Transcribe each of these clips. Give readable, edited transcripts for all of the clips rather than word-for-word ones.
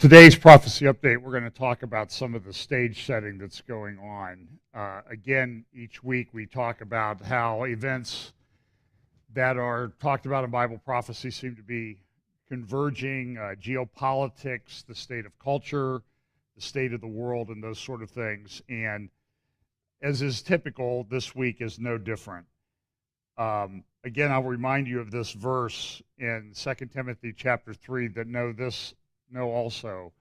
Today's prophecy update, we're going to talk about some of the stage setting that's going on. Again, each week we talk about how events that are talked about in Bible prophecy seem to be converging, geopolitics, the state of culture, the state of the world, and those sort of things. And as is typical, this week is no different. Again, I'll remind you of this verse in 2 Timothy chapter 3 that know also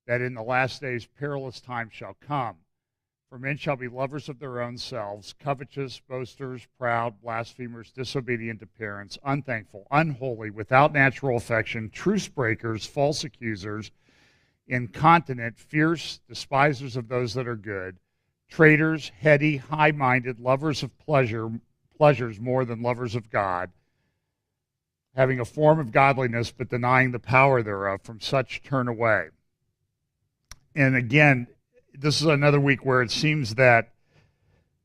that in the last days perilous times shall come. For men shall be lovers of their own selves, covetous, boasters, proud, blasphemers, disobedient to parents, unthankful, unholy, without natural affection, truce breakers, false accusers, incontinent, fierce, despisers of those that are good, traitors, heady, high-minded, lovers of pleasures more than lovers of God, having a form of godliness but denying the power thereof. From such turn away. And again, this is another week where it seems that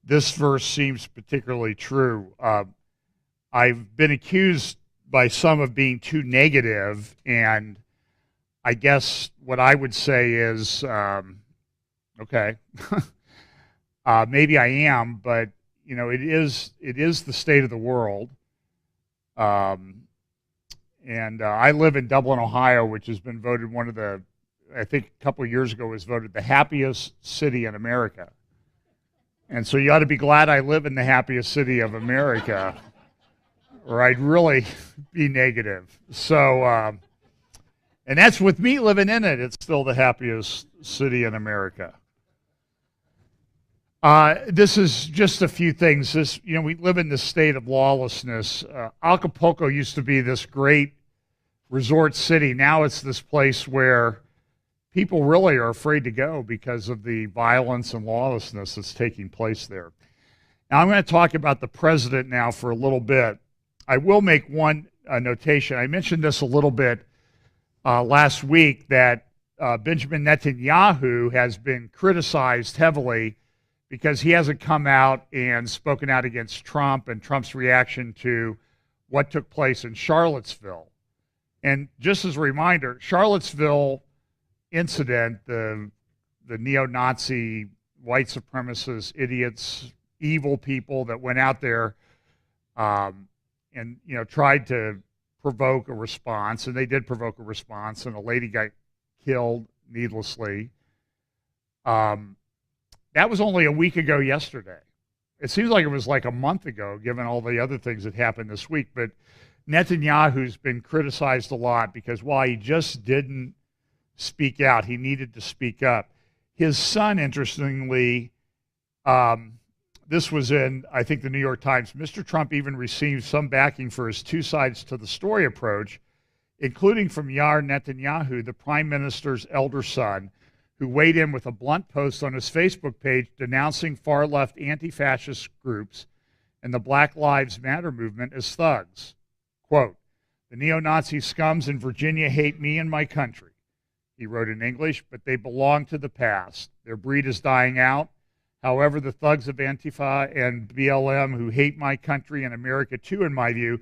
this verse seems particularly true. I've been accused by some of being too negative, and I guess what I would say is, okay, maybe I am, but it is the state of the world. And I live in Dublin, Ohio, which has been voted one of the, I think a couple of years ago was voted the happiest city in America. And so you ought to be glad I live in the happiest city of America, or I'd really be negative. So, and that's with me living in it. It's still the happiest city in America. This is just a few things. We live in this state of lawlessness. Acapulco used to be this great resort city. Now it's this place where people really are afraid to go because of the violence and lawlessness that's taking place there. Now I'm going to talk about the president now for a little bit. I will make one notation. I mentioned this a little bit last week that Benjamin Netanyahu has been criticized heavily because he hasn't come out and spoken out against Trump and Trump's reaction to what took place in Charlottesville. And just as a reminder, Charlottesville incident, the neo-Nazi, white supremacist, idiots, evil people that went out there and tried to provoke a response, and they did provoke a response, and a lady got killed needlessly. That was only a week ago yesterday. It seems like it was like a month ago, given all the other things that happened this week. But Netanyahu's been criticized a lot because while he just didn't speak out, he needed to speak up. His son, interestingly, this was in, I think, the New York Times. Mr. Trump even received some backing for his two sides to the story approach, including from Yair Netanyahu, the prime minister's elder son, who weighed in with a blunt post on his Facebook page denouncing far-left anti-fascist groups and the Black Lives Matter movement as thugs. Quote, "The neo-Nazi scums in Virginia hate me and my country," he wrote in English, "but they belong to the past. Their breed is dying out. However, the thugs of Antifa and BLM who hate my country and America too, in my view,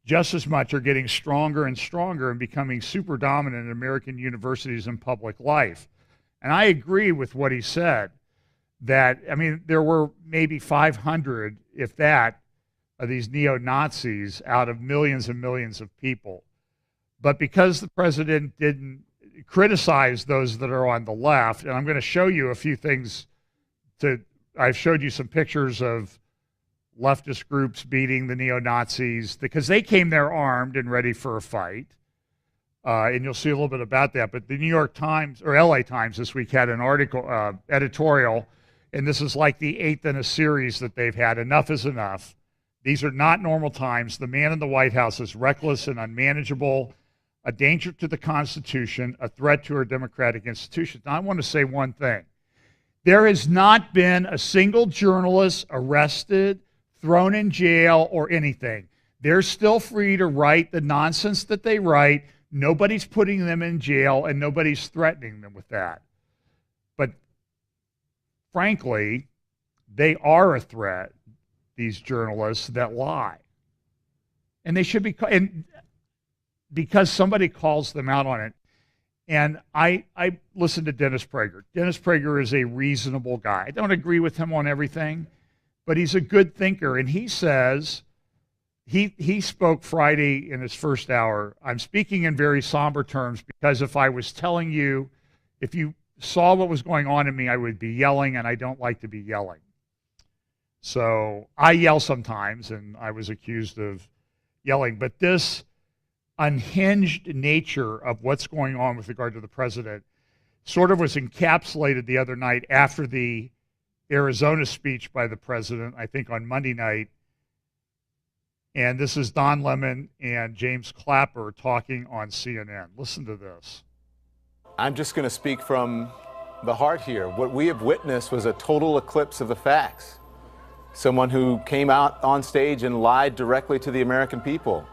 just as much are getting stronger and stronger and becoming super dominant in American universities and public life." And I agree with what he said, that, there were maybe 500, if that, of these neo-Nazis out of millions and millions of people. But because the president didn't criticize those that are on the left, and I'm going to show you a few things, I've showed you some pictures of leftist groups beating the neo-Nazis because they came there armed and ready for a fight. And you'll see a little bit about that. But the New York Times, or LA Times this week, had an article, editorial, and this is like the 8th in a series that they've had. Enough is enough. These are not normal times. The man in the White House is reckless and unmanageable, a danger to the Constitution, a threat to our democratic institutions. Now, I want to say one thing. There has not been a single journalist arrested, thrown in jail, or anything. They're still free to write the nonsense that they write. Nobody's putting them in jail, and nobody's threatening them with that. But frankly, they are a threat, these journalists that lie. And they should be, and because somebody calls them out on it. And I listened to Dennis Prager. Dennis Prager is a reasonable guy. I don't agree with him on everything, but he's a good thinker. And he says, he spoke Friday in his first hour. I'm speaking in very somber terms because if I was telling you, if you saw what was going on in me, I would be yelling, and I don't like to be yelling. So I yell sometimes, and I was accused of yelling. But this unhinged nature of what's going on with regard to the president sort of was encapsulated the other night after the Arizona speech by the president, I think on Monday night. And this is Don Lemon and James Clapper talking on CNN. Listen to this. I'm just going to speak from the heart here. What we have witnessed was a total eclipse of the facts. Someone who came out on stage and lied directly to the American people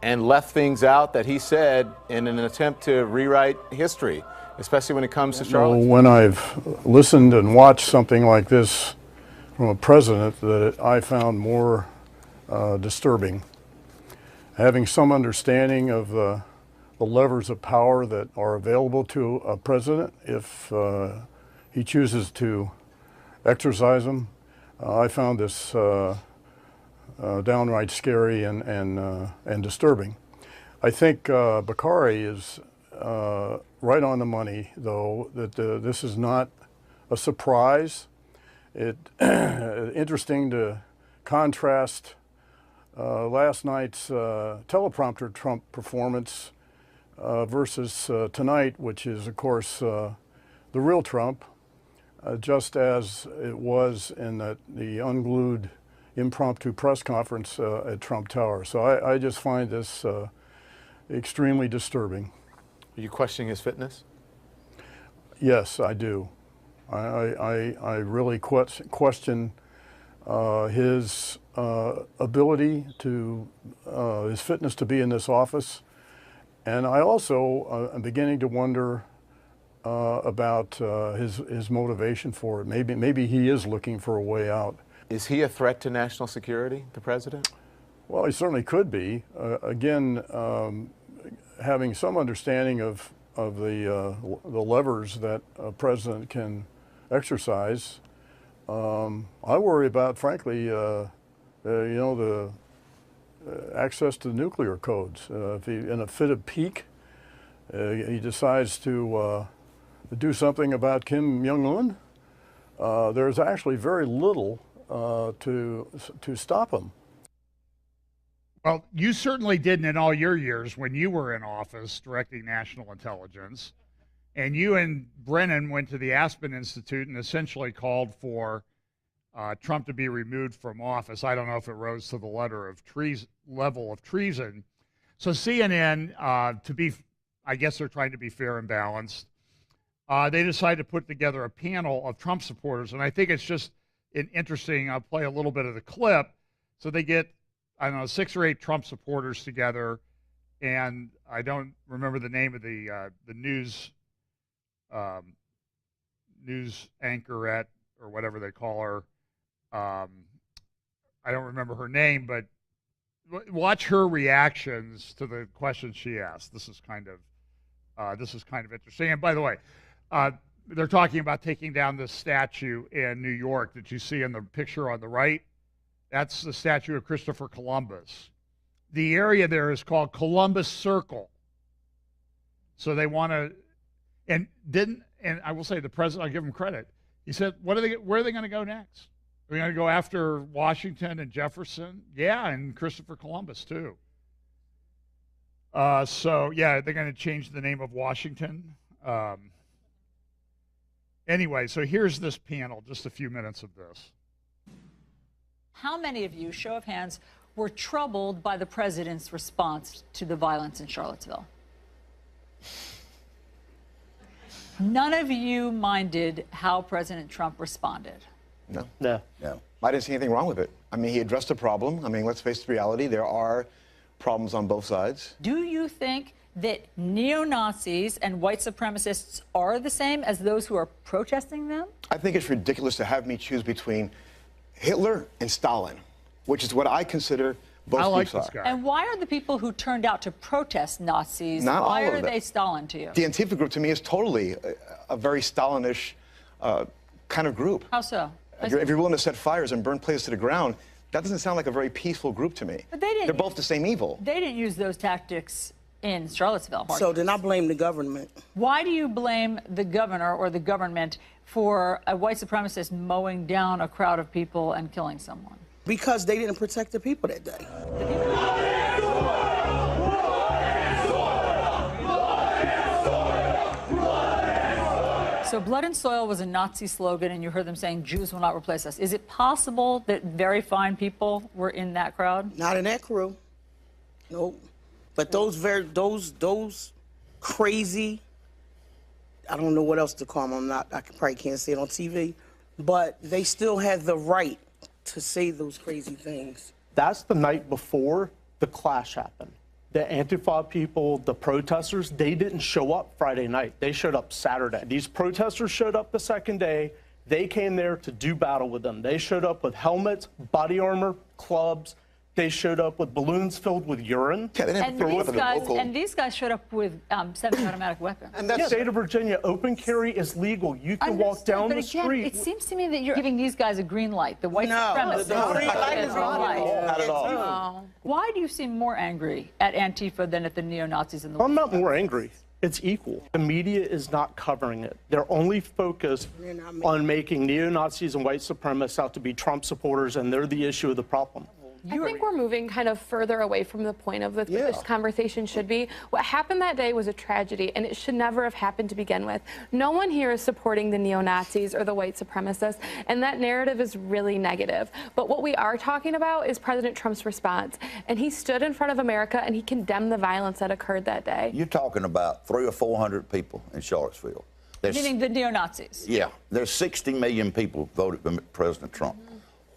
and left things out that he said in an attempt to rewrite history, especially when it comes to Charlotte. When I've listened and watched something like this from a president, that I found more disturbing. Having some understanding of the levers of power that are available to a president if he chooses to exercise them, I found this downright scary and disturbing. I think Bakari is right on the money, though, that this is not a surprise. Interesting to contrast last night's teleprompter Trump performance versus tonight, which is, of course, the real Trump, just as it was in the unglued impromptu press conference at Trump Tower. So I just find this extremely disturbing. Are you questioning his fitness? Yes, I do. I really question his ability to, his fitness to be in this office. And I also am beginning to wonder about his motivation for it. Maybe he is looking for a way out. Is he a threat to national security, the president? Well, he certainly could be. Again, having some understanding of the levers that a president can exercise, I worry about, frankly, the access to nuclear codes. If he, in a fit of pique, he decides to do something about Kim Jong-un, there's actually very little to stop him. Well, you certainly didn't in all your years when you were in office directing national intelligence. And you and Brennan went to the Aspen Institute and essentially called for Trump to be removed from office. I don't know if it rose to the level of treason. So CNN, I guess they're trying to be fair and balanced, they decided to put together a panel of Trump supporters. And I think it's just interesting. I'll play a little bit of the clip. So they get, I don't know, 6 or 8 Trump supporters together. And I don't remember the name of the news anchorette or whatever they call her. I don't remember her name, but watch her reactions to the questions she asked. This is kind of interesting. And by the way, they're talking about taking down this statue in New York that you see in the picture on the right. That's the statue of Christopher Columbus. The area there is called Columbus Circle. So they want to, and I will say the president, I'll give him credit. He said, where are they going to go next? Are they going to go after Washington and Jefferson? Yeah, and Christopher Columbus too. So yeah, they're going to change the name of Washington. Anyway, so here's this panel, just a few minutes of this. How many of you, show of hands, were troubled by the president's response to the violence in Charlottesville? None of you minded how President Trump responded. No. I didn't see anything wrong with it. I mean, he addressed a problem. I mean, let's face the reality. There are problems on both sides. Do you think that neo-Nazis and white supremacists are the same as those who are protesting them? I think it's ridiculous to have me choose between Hitler and Stalin, which is what I consider Both I like groups this are. guy. And why are the people who turned out to protest Nazis, Not why all are of them. they Stalin to you? The Antifa group to me is totally a very Stalinish kind of group. How so? If you're willing to set fires and burn places to the ground, that doesn't sound like a very peaceful group to me. But they didn't They're both the same evil. They didn't use those tactics in Charlottesville. Mark. So then I blame the government. Why do you blame the governor or the government for a white supremacist mowing down a crowd of people and killing someone? Because they didn't protect the people that day. So blood and soil was a Nazi slogan, and you heard them saying Jews will not replace us. Is it possible that very fine people were in that crowd? Not in that crew. Nope. But those crazy, I don't know what else to call them. I probably can't say it on TV, but they still had the right to say those crazy things. That's the night before the clash happened. The Antifa people, the protesters, they didn't show up Friday night. They showed up Saturday. These protesters showed up the second day. They came there to do battle with them. They showed up with helmets, body armor, clubs. They showed up with balloons filled with urine. Yeah, they didn't And throw these, up in the guys, local. and these guys showed up with semi-automatic weapons. And In the that's state of Virginia, open carry is legal. You can walk down but the again, street. it seems to me that you're giving these guys a green light. The white No, supremacists. the green light is Green light. not at all. Oh. Why do you seem more angry at Antifa than at the neo-Nazis in the I'm world? not more angry. It's equal. The media is not covering it. They're only focused on making neo-Nazis and white supremacists out to be Trump supporters, and they're the issue of the problem. I think we're moving kind of further away from the point of what this conversation should be. What happened that day was a tragedy, and it should never have happened to begin with. No one here is supporting the neo-Nazis or the white supremacists, and that narrative is really negative. But what we are talking about is President Trump's response, and he stood in front of America and he condemned the violence that occurred that day. You're talking about 300 or 400 people in Charlottesville. Meaning the neo-Nazis. Yeah, there's 60 million people voted for President Trump.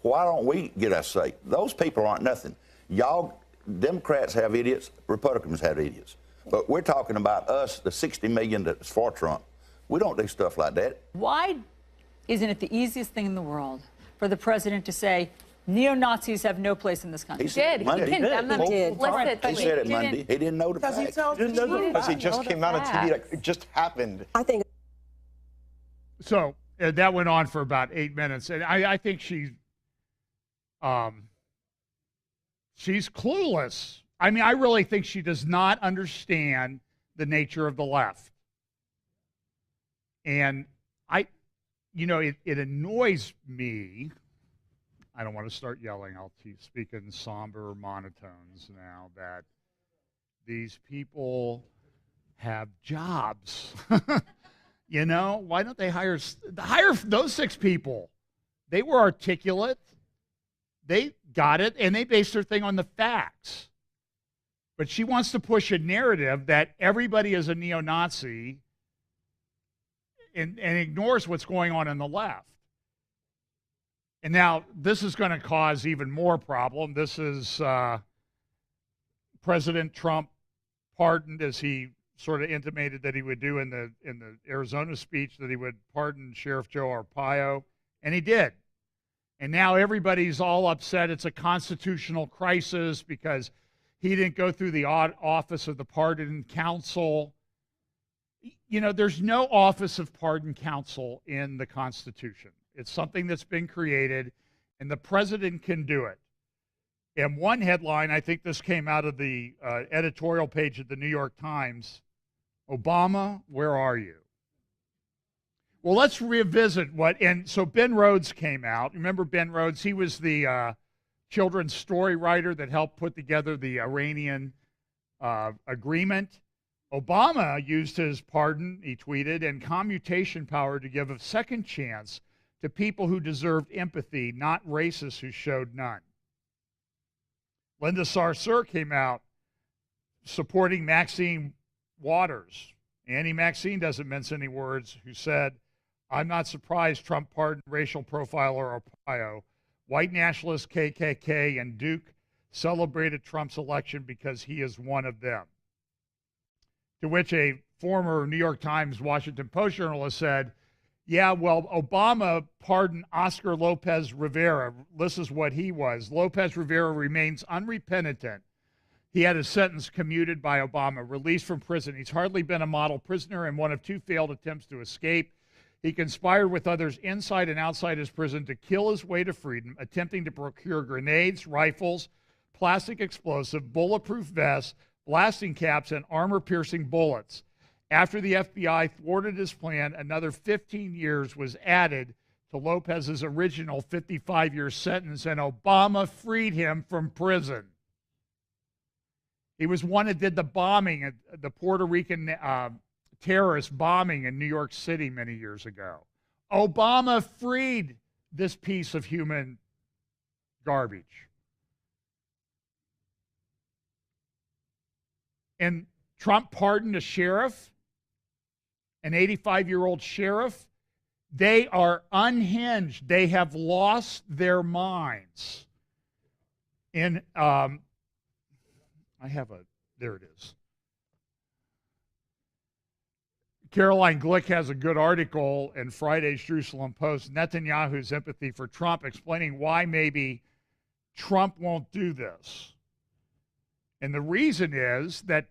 Why don't we get our say? Those people aren't nothing. Y'all, Democrats have idiots, Republicans have idiots. But we're talking about us, the 60 million that's for Trump. We don't do stuff like that. Why isn't it the easiest thing in the world for the president to say, neo-Nazis have no place in this country? He said it Monday. He condemned them explicitly. He said it Monday. He didn't know the Because he facts. tells the truth. because he just came out on TV like it just happened. I think So that went on for about 8 minutes, and I think she's clueless. I mean, I really think she does not understand the nature of the left, and it annoys me. I don't want to start yelling. I'll speak in somber monotones now that these people have jobs. Why don't they hire those 6 people? They were articulate. They got it, and they based their thing on the facts. But she wants to push a narrative that everybody is a neo-Nazi and ignores what's going on in the left. And now this is going to cause even more problem. This is President Trump pardoned, as he sort of intimated that he would do in the Arizona speech, that he would pardon Sheriff Joe Arpaio, and he did. And now everybody's all upset. It's a constitutional crisis because he didn't go through the office of the pardon council. There's no office of pardon council in the Constitution. It's something that's been created, and the president can do it. And one headline, I think this came out of the editorial page of the New York Times, Obama, where are you? Well, let's revisit so Ben Rhodes came out. Remember Ben Rhodes? He was the children's story writer that helped put together the Iranian agreement. Obama used his pardon, he tweeted, and commutation power to give a second chance to people who deserved empathy, not racists who showed none. Linda Sarsour came out supporting Maxine Waters. Annie Maxine doesn't mince any words, who said, I'm not surprised Trump pardoned racial profiler Arpaio. White nationalist KKK and Duke celebrated Trump's election because he is one of them. To which a former New York Times, Washington Post journalist said, Yeah, well, Obama pardoned Oscar Lopez Rivera. This is what he was. Lopez Rivera remains unrepentant. He had his sentence commuted by Obama, released from prison. He's hardly been a model prisoner in one of 2 failed attempts to escape. He conspired with others inside and outside his prison to kill his way to freedom, attempting to procure grenades, rifles, plastic explosive, bulletproof vests, blasting caps, and armor-piercing bullets. After the FBI thwarted his plan, another 15 years was added to Lopez's original 55-year sentence, and Obama freed him from prison. He was one that did the bombing, the Puerto Rican terrorist bombing in New York City many years ago. Obama freed this piece of human garbage. And Trump pardoned a sheriff, an 85-year-old sheriff. They are unhinged. They have lost their minds. In there it is. Caroline Glick has a good article in Friday's Jerusalem Post, Netanyahu's empathy for Trump, explaining why maybe Trump won't do this. And the reason is that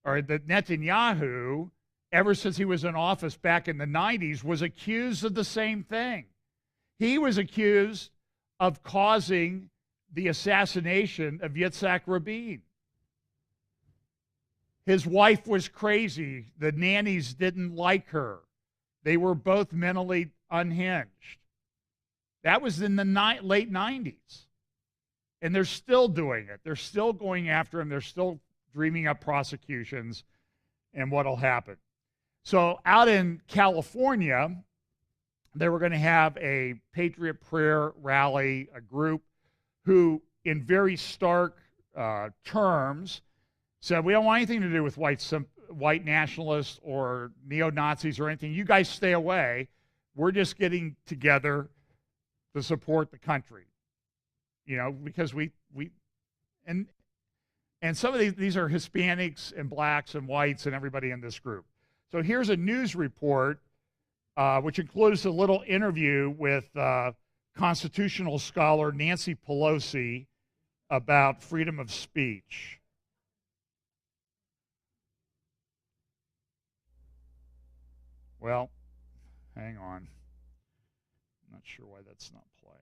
Netanyahu, ever since he was in office back in the 90s, was accused of the same thing. He was accused of causing the assassination of Yitzhak Rabin. His wife was crazy. The nannies didn't like her. They were both mentally unhinged. That was in the late 90s. And they're still doing it. They're still going after him. They're still dreaming up prosecutions and what'll happen. So out in California, they were going to have a Patriot Prayer rally, a group who, in very stark terms, said, we don't want anything to do with white nationalists or neo-Nazis or anything. You guys stay away. We're just getting together to support the country. Because and some of these are Hispanics and blacks and whites and everybody in this group. So here's a news report, which includes a little interview with constitutional scholar Nancy Pelosi about freedom of speech. Well, hang on. I'm not sure why that's not playing.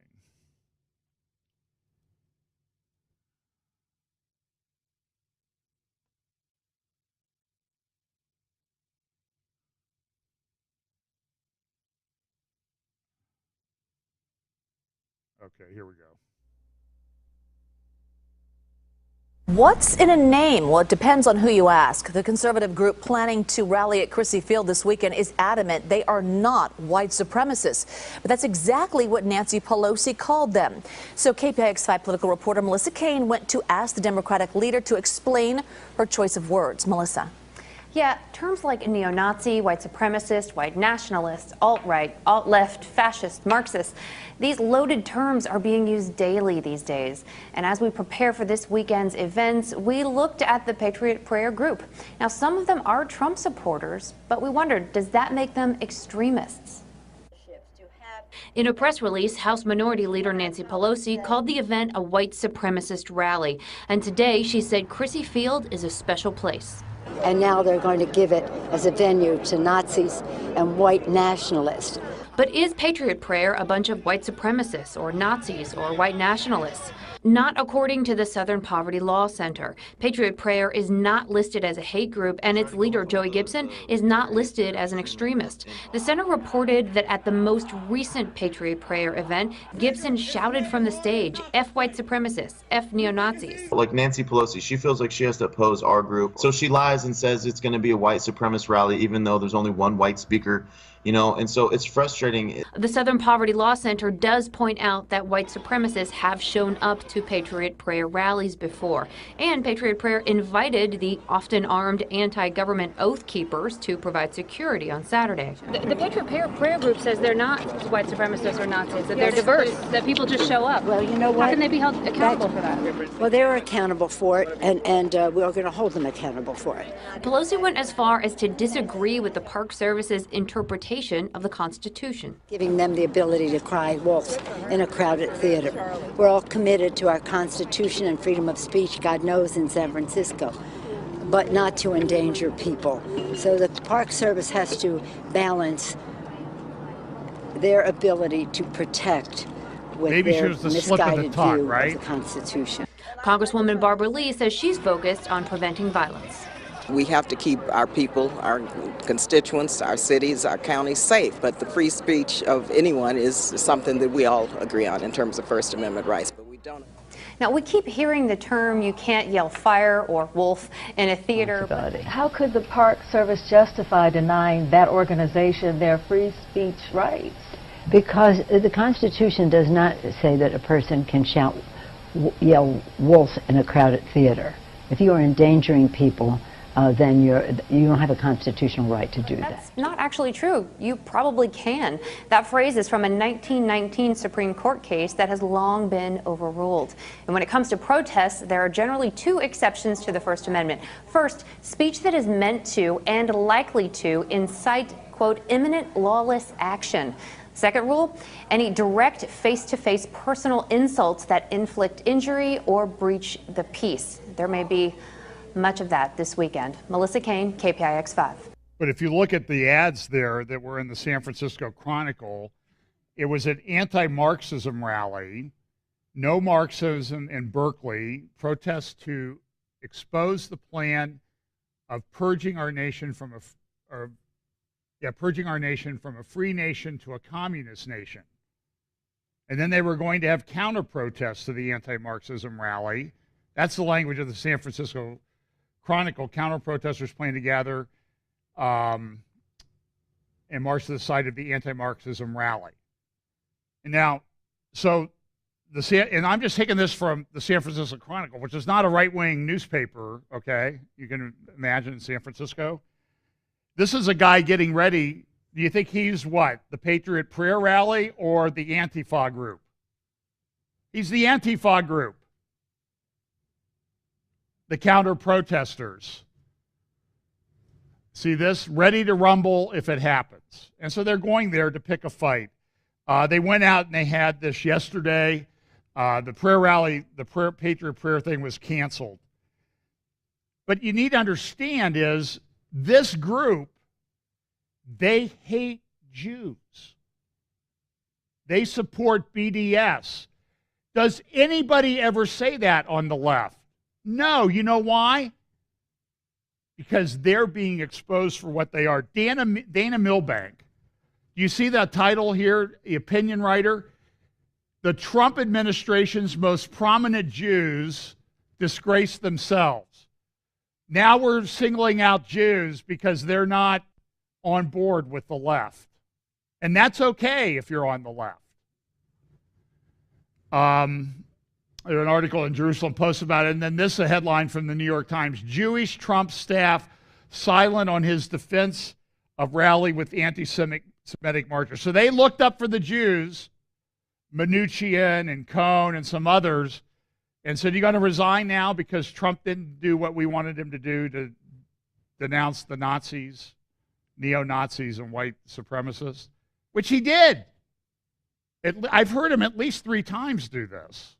Okay, here we go. What's in a name? Well, it depends on who you ask. The conservative group planning to rally at Crissy Field this weekend is adamant they are not white supremacists. But that's exactly what Nancy Pelosi called them. So KPIX 5 political reporter Melissa Kane went to ask the Democratic leader to explain her choice of words. Melissa. Yeah, terms like neo-Nazi, white supremacist, white nationalist, alt-right, alt-left, fascist, Marxist, these loaded terms are being used daily these days. And as we prepare for this weekend's events, we looked at the Patriot Prayer group. Now, some of them are Trump supporters, but we wondered, does that make them extremists? In a press release, House Minority Leader Nancy Pelosi called the event a white supremacist rally. And today, she said Crissy Field is a special place. And now they're going to give it as a venue to Nazis and white nationalists. But is Patriot Prayer a bunch of white supremacists or Nazis or white nationalists? Not according to the Southern Poverty Law Center. Patriot Prayer is not listed as a hate group, and its leader, Joey Gibson, is not listed as an extremist. The center reported that at the most recent Patriot Prayer event, Gibson shouted from the stage, F white supremacists, F neo-Nazis. Like Nancy Pelosi, she feels like she has to oppose our group. So she lies and says it's going to be a white supremacist rally, even though there's only one white speaker. And so it's frustrating. frustrating. The Southern Poverty Law Center does point out that white supremacists have shown up to Patriot Prayer rallies before. And Patriot Prayer invited the often armed anti-government Oath Keepers to provide security on Saturday. The Patriot Prayer group says they're not white supremacists or Nazis, that they're diverse, that people just show up. Well, you know what? How can they be held accountable for that? Well, they're accountable for it, and we're going to hold them accountable for it. Pelosi went as far as to disagree with the Park Service's interpretation of the Constitution. Giving them the ability to cry wolf in a crowded theater. We're all committed to our Constitution and freedom of speech, God knows, in San Francisco, but not to endanger people. So the Park Service has to balance their ability to protect with Maybe their she was the slip of the misguided tongue, view right? of the Constitution. Congresswoman Barbara Lee says she's focused on preventing violence. We have to keep our people, our constituents, our cities, our counties safe, but the free speech of anyone is something that we all agree on in terms of First Amendment rights, but we don't. Now, we keep hearing the term "you can't yell fire" or "wolf" in a theater. How could the Park Service justify denying that organization their free speech rights? Because the Constitution does not say that a person can yell wolf in a crowded theater. If you are endangering people, then you don't have a constitutional right to do that. That's not actually true. You probably can. That phrase is from a 1919 Supreme Court case that has long been overruled. And when it comes to protests, there are generally two exceptions to the First Amendment. First, speech that is meant to and likely to incite, quote, imminent lawless action. Second rule, any direct face-to-face personal insults that inflict injury or breach the peace. There may be much of that this weekend. Melissa Kane, KPIX 5. But if you look at the ads there that were in the San Francisco Chronicle, it was an anti-Marxism rally, no Marxism in Berkeley, protests to expose the plan of purging our nation from a free nation to a communist nation. And then they were going to have counter-protests to the anti-Marxism rally. That's the language of the San Francisco Chronicle. Counter-protesters plan to gather and march to the site of the anti-Marxism rally. And now, and I'm just taking this from the San Francisco Chronicle, which is not a right-wing newspaper, okay? You can imagine in San Francisco. This is a guy getting ready. Do you think he's what? The Patriot Prayer Rally or the Antifa group? He's the Antifa group. The counter-protesters. See this? Ready to rumble if it happens. And so they're going there to pick a fight. They went out and they had this yesterday. The prayer rally, the Patriot Prayer thing was canceled. But you need to understand is this group, they hate Jews. They support BDS. Does anybody ever say that on the left? No. You know why? Because they're being exposed for what they are. Dana Milbank. You see that title here, the opinion writer? The Trump administration's most prominent Jews disgrace themselves. Now we're singling out Jews because they're not on board with the left. And that's okay if you're on the left. There's an article in Jerusalem Post about it, and then this is a headline from the New York Times. Jewish Trump staff silent on his defense of rally with anti-Semitic marchers. So they looked up for the Jews, Mnuchin and Cohn and some others, and said, "You're going to resign now because Trump didn't do what we wanted him to do to denounce the Nazis, neo-Nazis and white supremacists," which he did. I've heard him at least 3 times do this.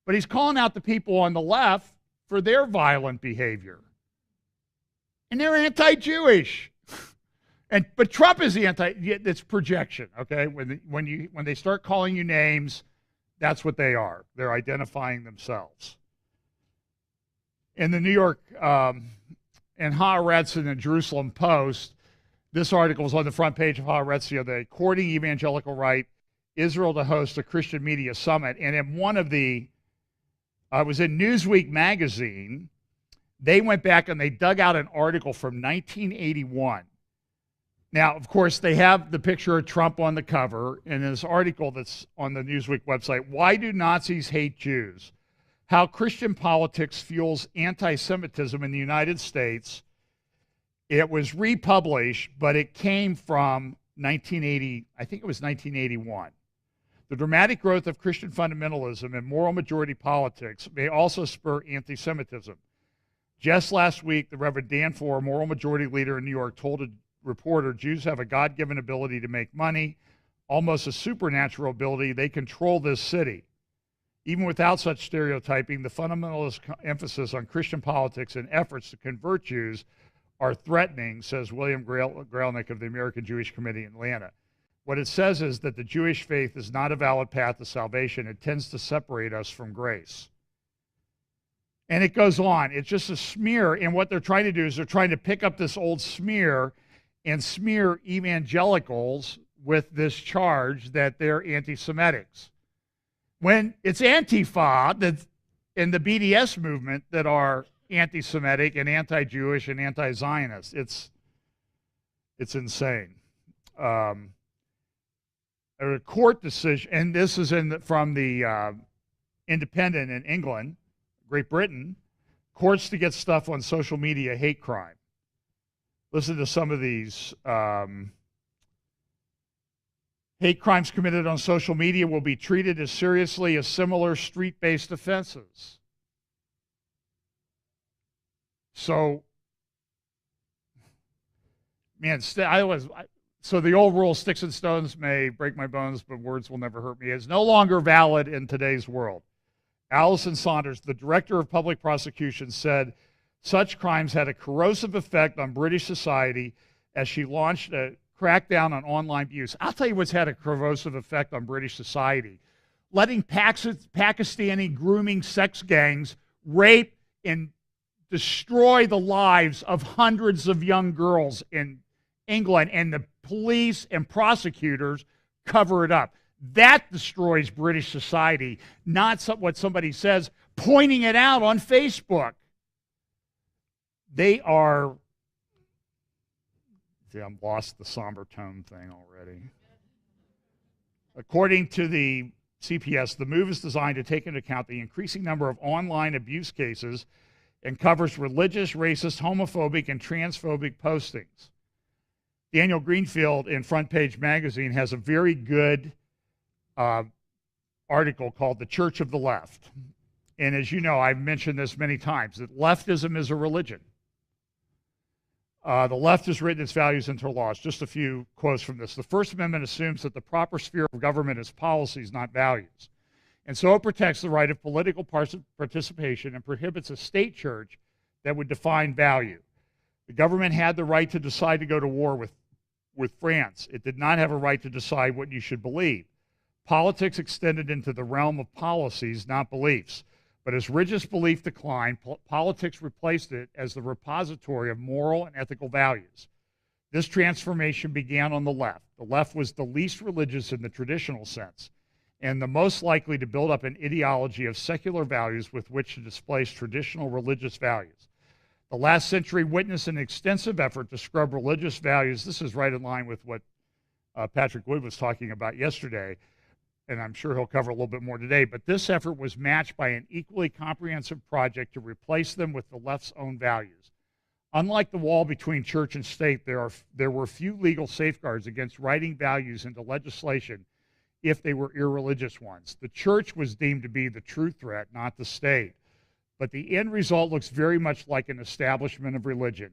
But he's calling out the people on the left for their violent behavior. And they're anti-Jewish. But Trump is the it's projection, okay? When they start calling you names, that's what they are. They're identifying themselves. In the New York and Haaretz and the Jerusalem Post, this article was on the front page of Haaretz the other day, courting evangelical right, Israel to host a Christian media summit. And in one of the, it was in Newsweek magazine, they went back and they dug out an article from 1981. Now, of course, they have the picture of Trump on the cover in this article that's on the Newsweek website. Why do Nazis hate Jews? How Christian politics fuels anti-Semitism in the United States. It was republished, but it came from 1980, I think it was 1981. The dramatic growth of Christian fundamentalism and moral majority politics may also spur anti-Semitism. Just last week, the Reverend Dan Foer, moral majority leader in New York, told a reporter Jews have a God-given ability to make money, almost a supernatural ability. They control this city. Even without such stereotyping, the fundamentalist emphasis on Christian politics and efforts to convert Jews are threatening, says William Gralnick of the American Jewish Committee in Atlanta. What it says is that the Jewish faith is not a valid path to salvation. It tends to separate us from grace. And it goes on. It's just a smear. And what they're trying to do is they're trying to pick up this old smear and smear evangelicals with this charge that they're anti-Semitics. When it's Antifa and the BDS movement that are anti-Semitic and anti-Jewish and anti-Zionist. It's insane. A court decision, and this is from the Independent in England, Great Britain, courts to get stuff on social media hate crime. Listen to some of these. Hate crimes committed on social media will be treated as seriously as similar street-based offenses. So, man, so the old rule, sticks and stones may break my bones, but words will never hurt me, is no longer valid in today's world. Alison Saunders, the director of public prosecution, said such crimes had a corrosive effect on British society as she launched a crackdown on online abuse. I'll tell you what's had a corrosive effect on British society. Letting Pakistani grooming sex gangs rape and destroy the lives of hundreds of young girls in England, and the police and prosecutors cover it up. That destroys British society, not what somebody says, pointing it out on Facebook. They are, see, I've lost the somber tone thing already. According to the CPS, the move is designed to take into account the increasing number of online abuse cases and covers religious, racist, homophobic, and transphobic postings. Daniel Greenfield in Front Page Magazine has a very good article called The Church of the Left. And as you know, I've mentioned this many times, that leftism is a religion. The left has written its values into laws. Just a few quotes from this. The First Amendment assumes that the proper sphere of government is policies, not values. And so it protects the right of political participation and prohibits a state church that would define value. The government had the right to decide to go to war with France. It did not have a right to decide what you should believe. Politics extended into the realm of policies, not beliefs. But as religious belief declined, politics replaced it as the repository of moral and ethical values. This transformation began on the left. The left was the least religious in the traditional sense, and the most likely to build up an ideology of secular values with which to displace traditional religious values. The last century witnessed an extensive effort to scrub religious values. This is right in line with what Patrick Wood was talking about yesterday, and I'm sure he'll cover a little bit more today, but this effort was matched by an equally comprehensive project to replace them with the left's own values. Unlike the wall between church and state, there were few legal safeguards against writing values into legislation if they were irreligious ones. The church was deemed to be the true threat, not the state. But the end result looks very much like an establishment of religion.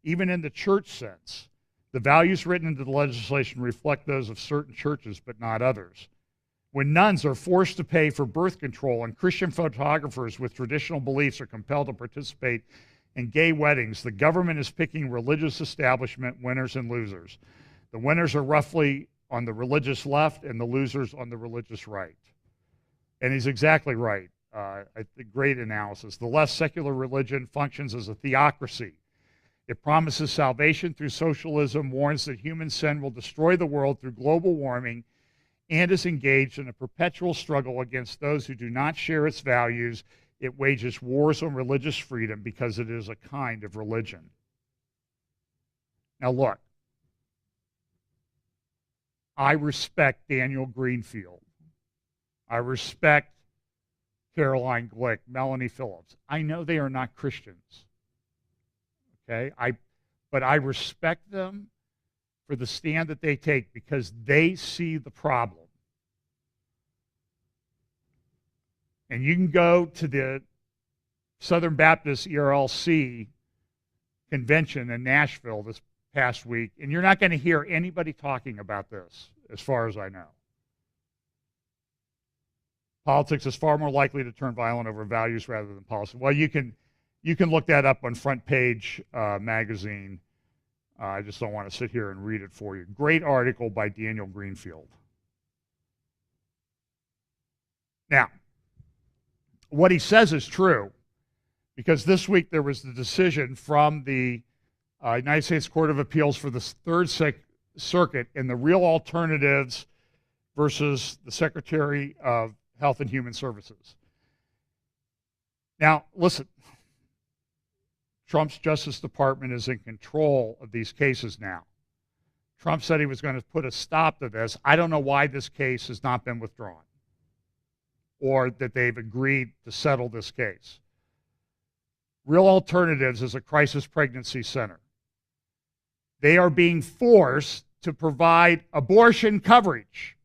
Even in the church sense, the values written into the legislation reflect those of certain churches, but not others. When nuns are forced to pay for birth control and Christian photographers with traditional beliefs are compelled to participate in gay weddings, the government is picking religious establishment winners and losers. The winners are roughly on the religious left and the losers on the religious right. And he's exactly right. Great analysis. The left secular religion functions as a theocracy. It promises salvation through socialism, warns that human sin will destroy the world through global warming, and is engaged in a perpetual struggle against those who do not share its values. It wages wars on religious freedom because it is a kind of religion. Now look, I respect Daniel Greenfield. I respect Caroline Glick, Melanie Phillips. I know they are not Christians. Okay? But I respect them for the stand that they take because they see the problem. And you can go to the Southern Baptist ERLC convention in Nashville this past week, and you're not going to hear anybody talking about this, as far as I know. Politics is far more likely to turn violent over values rather than policy. Well, you can look that up on Front Page magazine. I just don't want to sit here and read it for you. Great article by Daniel Greenfield. Now, what he says is true, because this week there was the decision from the United States Court of Appeals for the Third Circuit in the Real Alternatives versus the Secretary of Health and Human Services. Now, listen, Trump's Justice Department is in control of these cases now. Trump said he was going to put a stop to this. I don't know why this case has not been withdrawn or that they've agreed to settle this case. Real Alternatives is a crisis pregnancy center. They are being forced to provide abortion coverage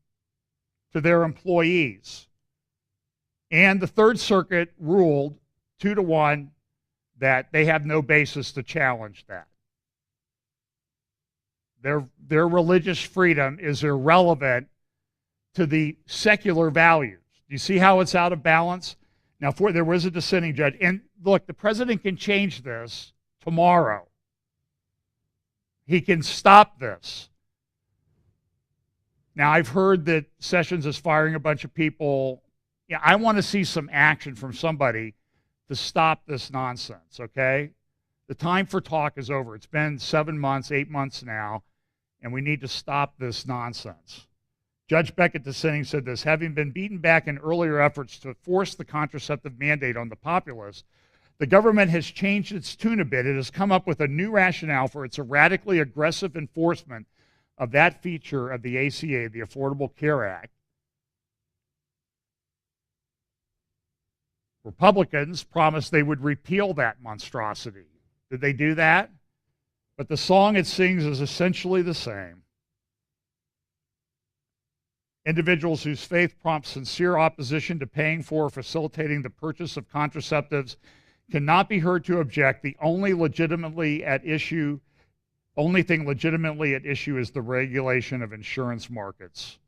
to their employees. And the Third Circuit ruled 2-1 that they have no basis to challenge that. Their religious freedom is irrelevant to the secular values. Do you see how it's out of balance? Now, there was a dissenting judge. And look, the president can change this tomorrow. He can stop this. Now, I've heard that Sessions is firing a bunch of people. Yeah, I want to see some action from somebody to stop this nonsense, okay? The time for talk is over. It's been 7 months, 8 months now, and we need to stop this nonsense. Judge Beckett dissenting said this: having been beaten back in earlier efforts to force the contraceptive mandate on the populace, the government has changed its tune a bit. It has come up with a new rationale for its radically aggressive enforcement of that feature of the ACA, the Affordable Care Act. Republicans promised they would repeal that monstrosity. Did they do that? But the song it sings is essentially the same. Individuals whose faith prompts sincere opposition to paying for or facilitating the purchase of contraceptives cannot be heard to object. The only thing legitimately at issue is the regulation of insurance markets.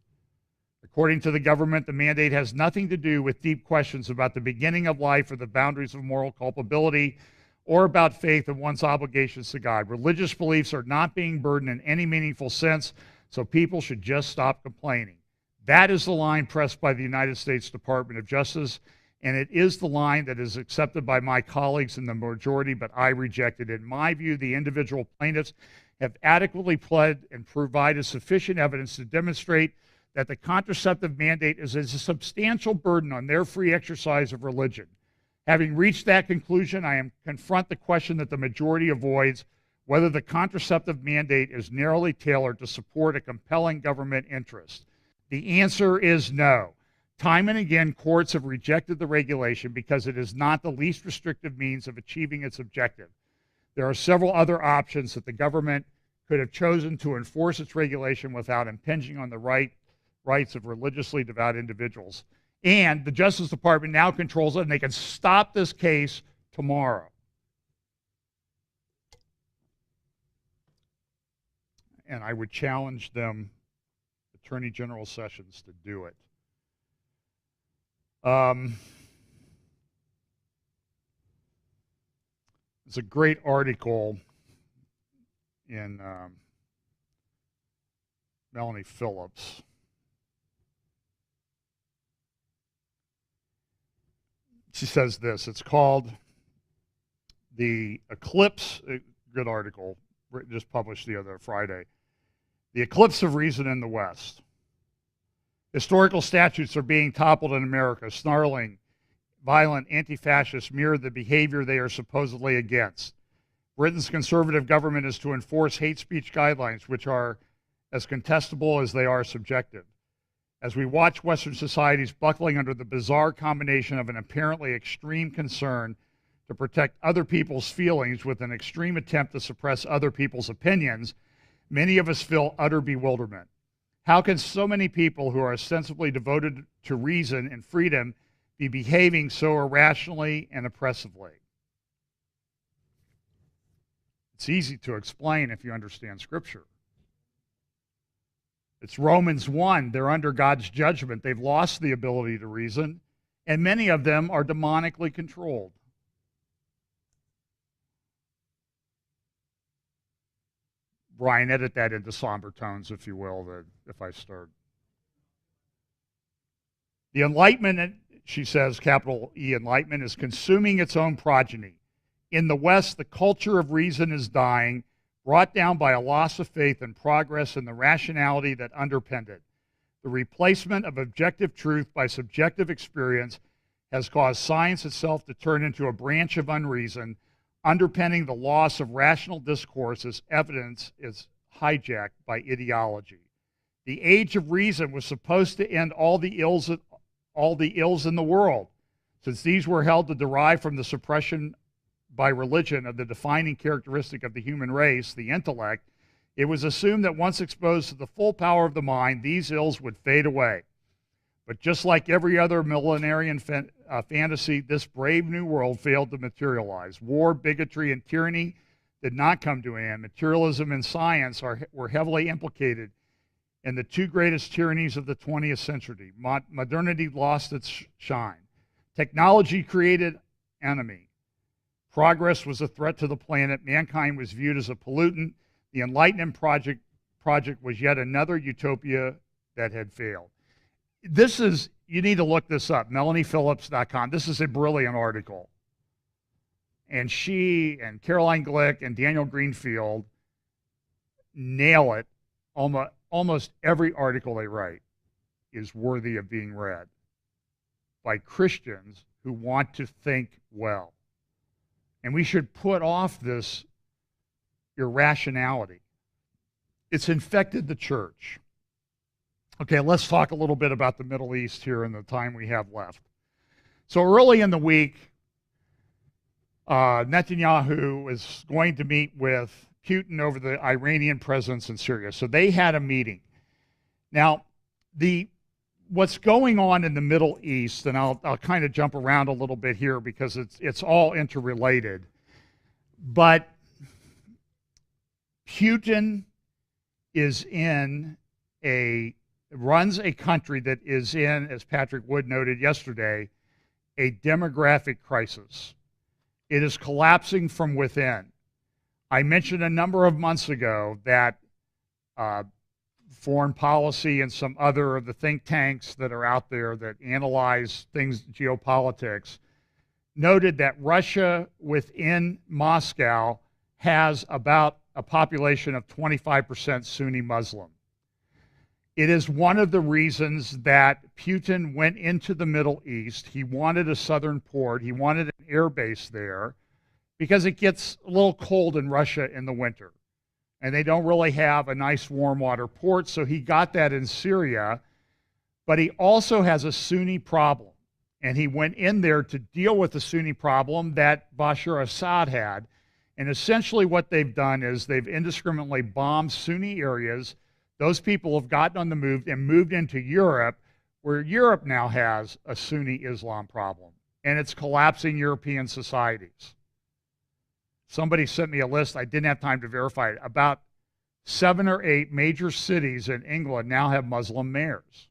According to the government, the mandate has nothing to do with deep questions about the beginning of life or the boundaries of moral culpability or about faith and one's obligations to God. Religious beliefs are not being burdened in any meaningful sense, so people should just stop complaining. That is the line pressed by the United States Department of Justice, and it is the line that is accepted by my colleagues in the majority, but I reject it. In my view, the individual plaintiffs have adequately pled and provided sufficient evidence to demonstrate that the contraceptive mandate is a substantial burden on their free exercise of religion. Having reached that conclusion, I am confront the question that the majority avoids, whether the contraceptive mandate is narrowly tailored to support a compelling government interest. The answer is no. Time and again, courts have rejected the regulation because it is not the least restrictive means of achieving its objective. There are several other options that the government could have chosen to enforce its regulation without impinging on the rights of religiously devout individuals. And the Justice Department now controls it, and they can stop this case tomorrow. And I would challenge them, Attorney General Sessions, to do it. It's a great article in Melanie Phillips. She says this, it's called The Eclipse, a good article, just published the other Friday. The Eclipse of Reason in the West. Historical statutes are being toppled in America. Snarling, violent anti-fascists mirror the behavior they are supposedly against. Britain's conservative government is to enforce hate speech guidelines, which are as contestable as they are subjective. As we watch Western societies buckling under the bizarre combination of an apparently extreme concern to protect other people's feelings with an extreme attempt to suppress other people's opinions, many of us feel utter bewilderment. How can so many people who are ostensibly devoted to reason and freedom be behaving so irrationally and oppressively? It's easy to explain if you understand Scripture. It's Romans 1. They're under God's judgment. They've lost the ability to reason, and many of them are demonically controlled. Brian, edit that into somber tones, if you will, if I start. The Enlightenment, she says, capital E, Enlightenment, is consuming its own progeny. In the West, the culture of reason is dying, brought down by a loss of faith and progress in the rationality that underpinned it. The replacement of objective truth by subjective experience has caused science itself to turn into a branch of unreason. Underpinning the loss of rational discourse as evidence is hijacked by ideology. The age of reason was supposed to end all the ills in the world, since these were held to derive from the suppression by religion of the defining characteristic of the human race, the intellect. It was assumed that once exposed to the full power of the mind, these ills would fade away. But just like every other millenarian fantasy, this brave new world failed to materialize. War, bigotry, and tyranny did not come to an end. Materialism and science were heavily implicated in the two greatest tyrannies of the 20th century. Modernity lost its shine. Technology created enemy. Progress was a threat to the planet. Mankind was viewed as a pollutant. The Enlightenment project was yet another utopia that had failed. This is, you need to look this up, MelaniePhillips.com. This is a brilliant article. And she and Caroline Glick and Daniel Greenfield nail it. Almost every article they write is worthy of being read by Christians who want to think well. And we should put off this irrationality. It's infected the church. Okay, let's talk a little bit about the Middle East here in the time we have left. So early in the week, Netanyahu is going to meet with Putin over the Iranian presence in Syria. So they had a meeting. Now, what's going on in the Middle East, and I'll kind of jump around a little bit here because it's all interrelated, but Putin runs a country that is in, as Patrick Wood noted yesterday, a demographic crisis. It is collapsing from within. I mentioned a number of months ago that Foreign Policy and some other of the think tanks that are out there that analyze things, geopolitics, noted that Russia within Moscow has about a population of 25% Sunni Muslim. It is one of the reasons that Putin went into the Middle East. He wanted a southern port. He wanted an air base there because it gets a little cold in Russia in the winter. And they don't really have a nice warm water port, so he got that in Syria. But he also has a Sunni problem. And he went in there to deal with the Sunni problem that Bashar Assad had. And essentially what they've done is they've indiscriminately bombed Sunni areas. Those people have gotten on the move and moved into Europe, where Europe now has a Sunni Islam problem. And it's collapsing European societies. Somebody sent me a list, I didn't have time to verify it. About 7 or 8 major cities in England now have Muslim mayors.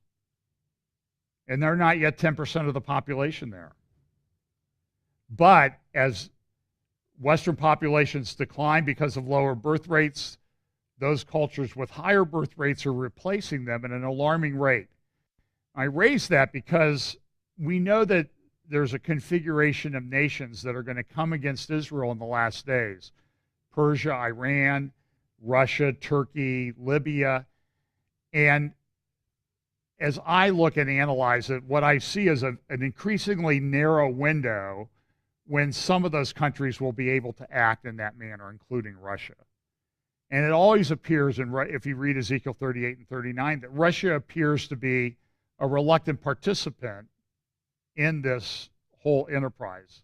And they're not yet 10% of the population there. But as Western populations decline because of lower birth rates, those cultures with higher birth rates are replacing them at an alarming rate. I raise that because we know that there's a configuration of nations that are going to come against Israel in the last days. Persia, Iran, Russia, Turkey, Libya. And as I look and analyze it, what I see is an increasingly narrow window when some of those countries will be able to act in that manner, including Russia. And it always appears, if you read Ezekiel 38 and 39, that Russia appears to be a reluctant participant in this whole enterprise.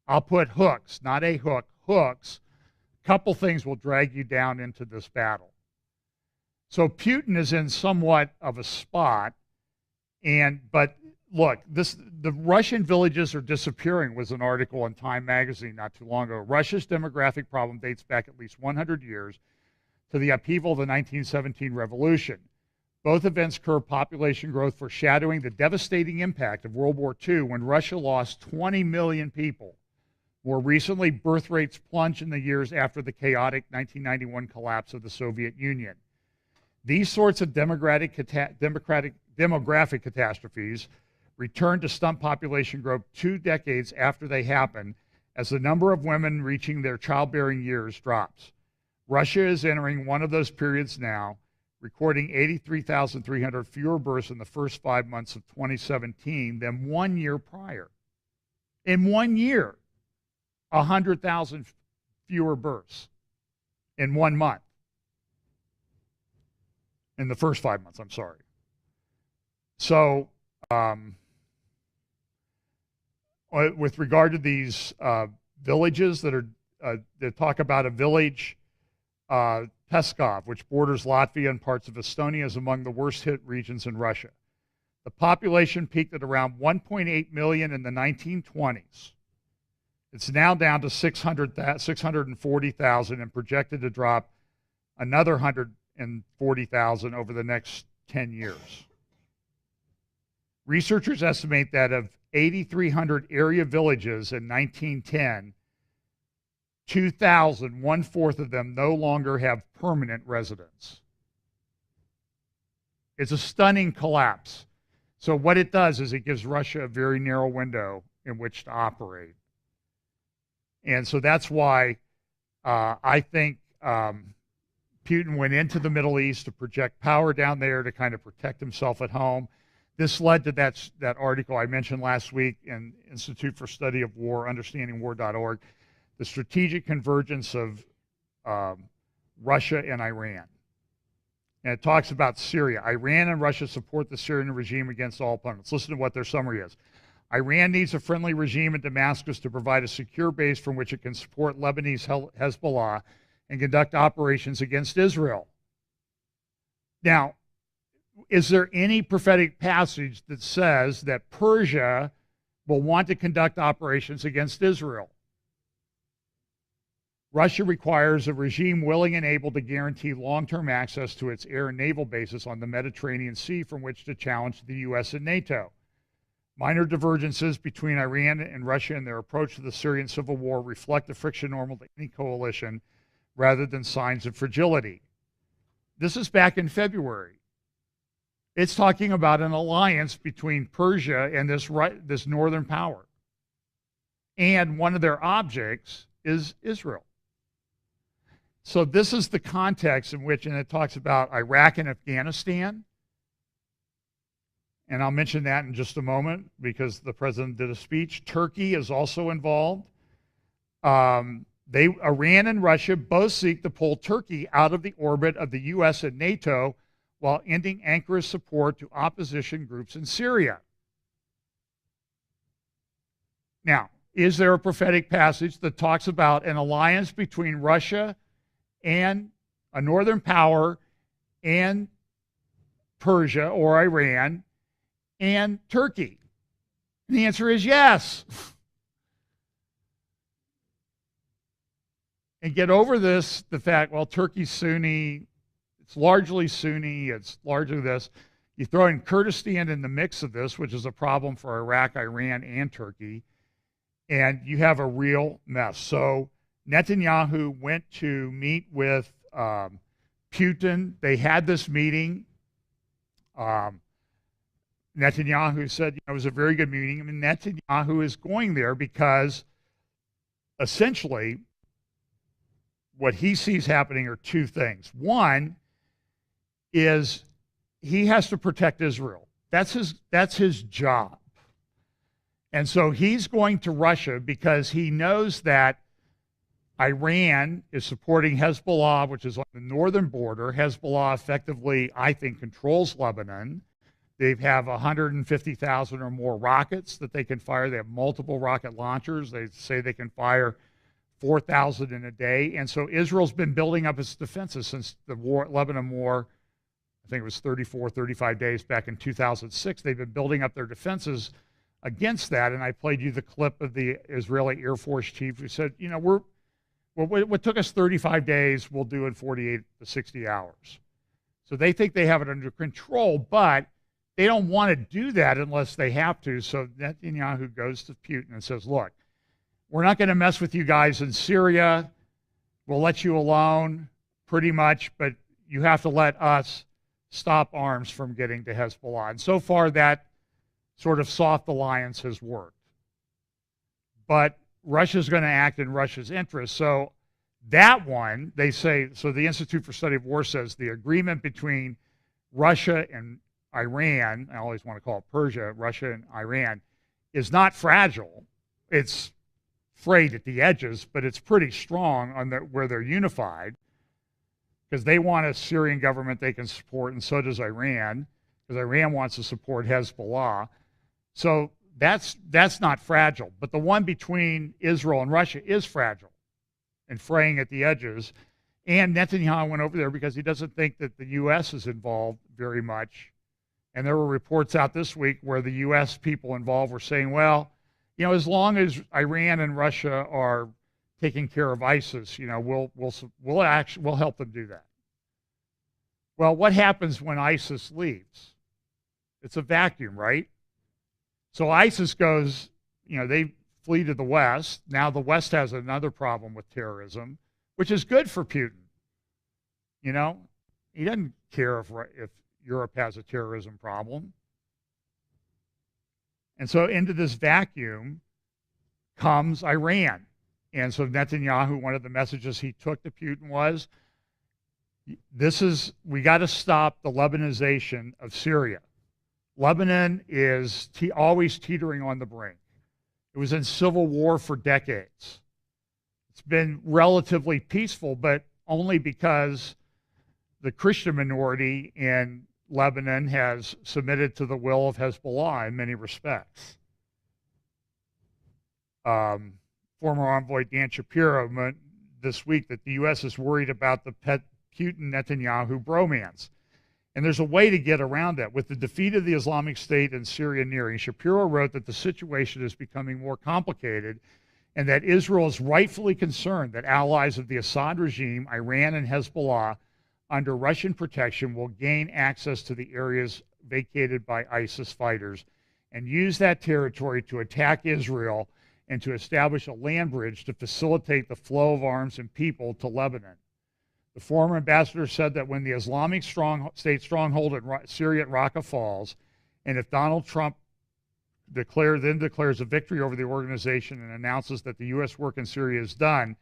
I'll put hooks, not a hook, hooks. A couple things will drag you down into this battle. So Putin is in somewhat of a spot, but look, the Russian villages are disappearing was an article in Time magazine not too long ago. Russia's demographic problem dates back at least 100 years to the upheaval of the 1917 revolution. Both events curb population growth, foreshadowing the devastating impact of World War II when Russia lost 20 million people. More recently, birth rates plunged in the years after the chaotic 1991 collapse of the Soviet Union. These sorts of demographic catastrophes return to stunt population growth 2 decades after they happen, as the number of women reaching their childbearing years drops. Russia is entering one of those periods now, recording 83,300 fewer births in the first 5 months of 2017 than 1 year prior. In 1 year, 100,000 fewer births in 1 month. In the first 5 months, I'm sorry. So, with regard to these villages that talk about a village, Peskov, which borders Latvia and parts of Estonia, is among the worst hit regions in Russia. The population peaked at around 1.8 million in the 1920s. It's now down to 640,000 and projected to drop another 140,000 over the next 10 years. Researchers estimate that of 8,300 area villages in 1910, 2,000, 1/4 of them, no longer have permanent residents. It's a stunning collapse. So what it does is it gives Russia a very narrow window in which to operate. And so that's why I think Putin went into the Middle East to project power down there to kind of protect himself at home. This led to that article I mentioned last week in Institute for Study of War, understandingwar.org, the strategic convergence of Russia and Iran. And it talks about Syria. Iran and Russia support the Syrian regime against all opponents. Listen to what their summary is. Iran needs a friendly regime in Damascus to provide a secure base from which it can support Lebanese Hezbollah and conduct operations against Israel. Now, is there any prophetic passage that says that Persia will want to conduct operations against Israel? Russia requires a regime willing and able to guarantee long-term access to its air and naval bases on the Mediterranean Sea from which to challenge the U.S. and NATO. Minor divergences between Iran and Russia in their approach to the Syrian civil war reflect the friction normal to any coalition rather than signs of fragility. This is back in February. It's talking about an alliance between Persia and this northern power. And one of their objects is Israel. So this is the context in which, and it talks about Iraq and Afghanistan. And I'll mention that in just a moment because the president did a speech. Turkey is also involved. Iran and Russia both seek to pull Turkey out of the orbit of the U.S. and NATO while ending Ankara's support to opposition groups in Syria. Now, is there a prophetic passage that talks about an alliance between Russia and a northern power and Persia or Iran and Turkey? And the answer is yes. And get over the fact, well, Turkey's Sunni, it's largely Sunni, it's largely this. You throw in Kurdistan in the mix of this, which is a problem for Iraq, Iran, and Turkey, and you have a real mess. So Netanyahu went to meet with Putin. They had this meeting. Netanyahu said, it was a very good meeting. I mean, Netanyahu is going there because essentially what he sees happening are two things. One is he has to protect Israel. That's his job. And so he's going to Russia because he knows that Iran is supporting Hezbollah, which is on the northern border. Hezbollah effectively, I think, controls Lebanon. They have 150,000 or more rockets that they can fire. They have multiple rocket launchers. They say they can fire 4,000 in a day. And so Israel's been building up its defenses since the Lebanon war. I think it was 34, 35 days back in 2006. They've been building up their defenses against that. And I played you the clip of the Israeli Air Force chief who said, you know, what took us 35 days, we'll do in 48 to 60 hours. So they think they have it under control, but they don't want to do that unless they have to. So Netanyahu goes to Putin and says, look, we're not going to mess with you guys in Syria. We'll let you alone pretty much, but you have to let us stop arms from getting to Hezbollah. And so far that sort of soft alliance has worked. But Russia's going to act in Russia's interest. So that one, they say, so the Institute for Study of War says the agreement between Russia and Iran, I always want to call it Persia, Russia and Iran, is not fragile. It's frayed at the edges, but it's pretty strong on where they're unified, because they want a Syrian government they can support, and so does Iran, because Iran wants to support Hezbollah. So that's not fragile. But the one between Israel and Russia is fragile and fraying at the edges. And Netanyahu went over there because he doesn't think that the U.S. is involved very much. And there were reports out this week where the U.S. people involved were saying, well, you know, as long as Iran and Russia are taking care of ISIS, you know, we'll help them do that. Well, what happens when ISIS leaves? It's a vacuum, right? So ISIS goes, you know, they flee to the West. Now the West has another problem with terrorism, which is good for Putin. You know, he doesn't care if Europe has a terrorism problem. And so into this vacuum comes Iran. And so Netanyahu, one of the messages he took to Putin was, we got to stop the Lebanization of Syria. Lebanon is always teetering on the brink. It was in civil war for decades. It's been relatively peaceful, but only because the Christian minority in Lebanon has submitted to the will of Hezbollah in many respects. Former envoy Dan Shapiro meant this week that the U.S. is worried about the Putin-Netanyahu bromance. And there's a way to get around that. With the defeat of the Islamic State in Syria nearing, Shapiro wrote that the situation is becoming more complicated and that Israel is rightfully concerned that allies of the Assad regime, Iran and Hezbollah, under Russian protection, will gain access to the areas vacated by ISIS fighters and use that territory to attack Israel and to establish a land bridge to facilitate the flow of arms and people to Lebanon. The former ambassador said that when the Islamic State stronghold in Syria at Raqqa falls, and if Donald Trump declares a victory over the organization and announces that the U.S. work in Syria is done,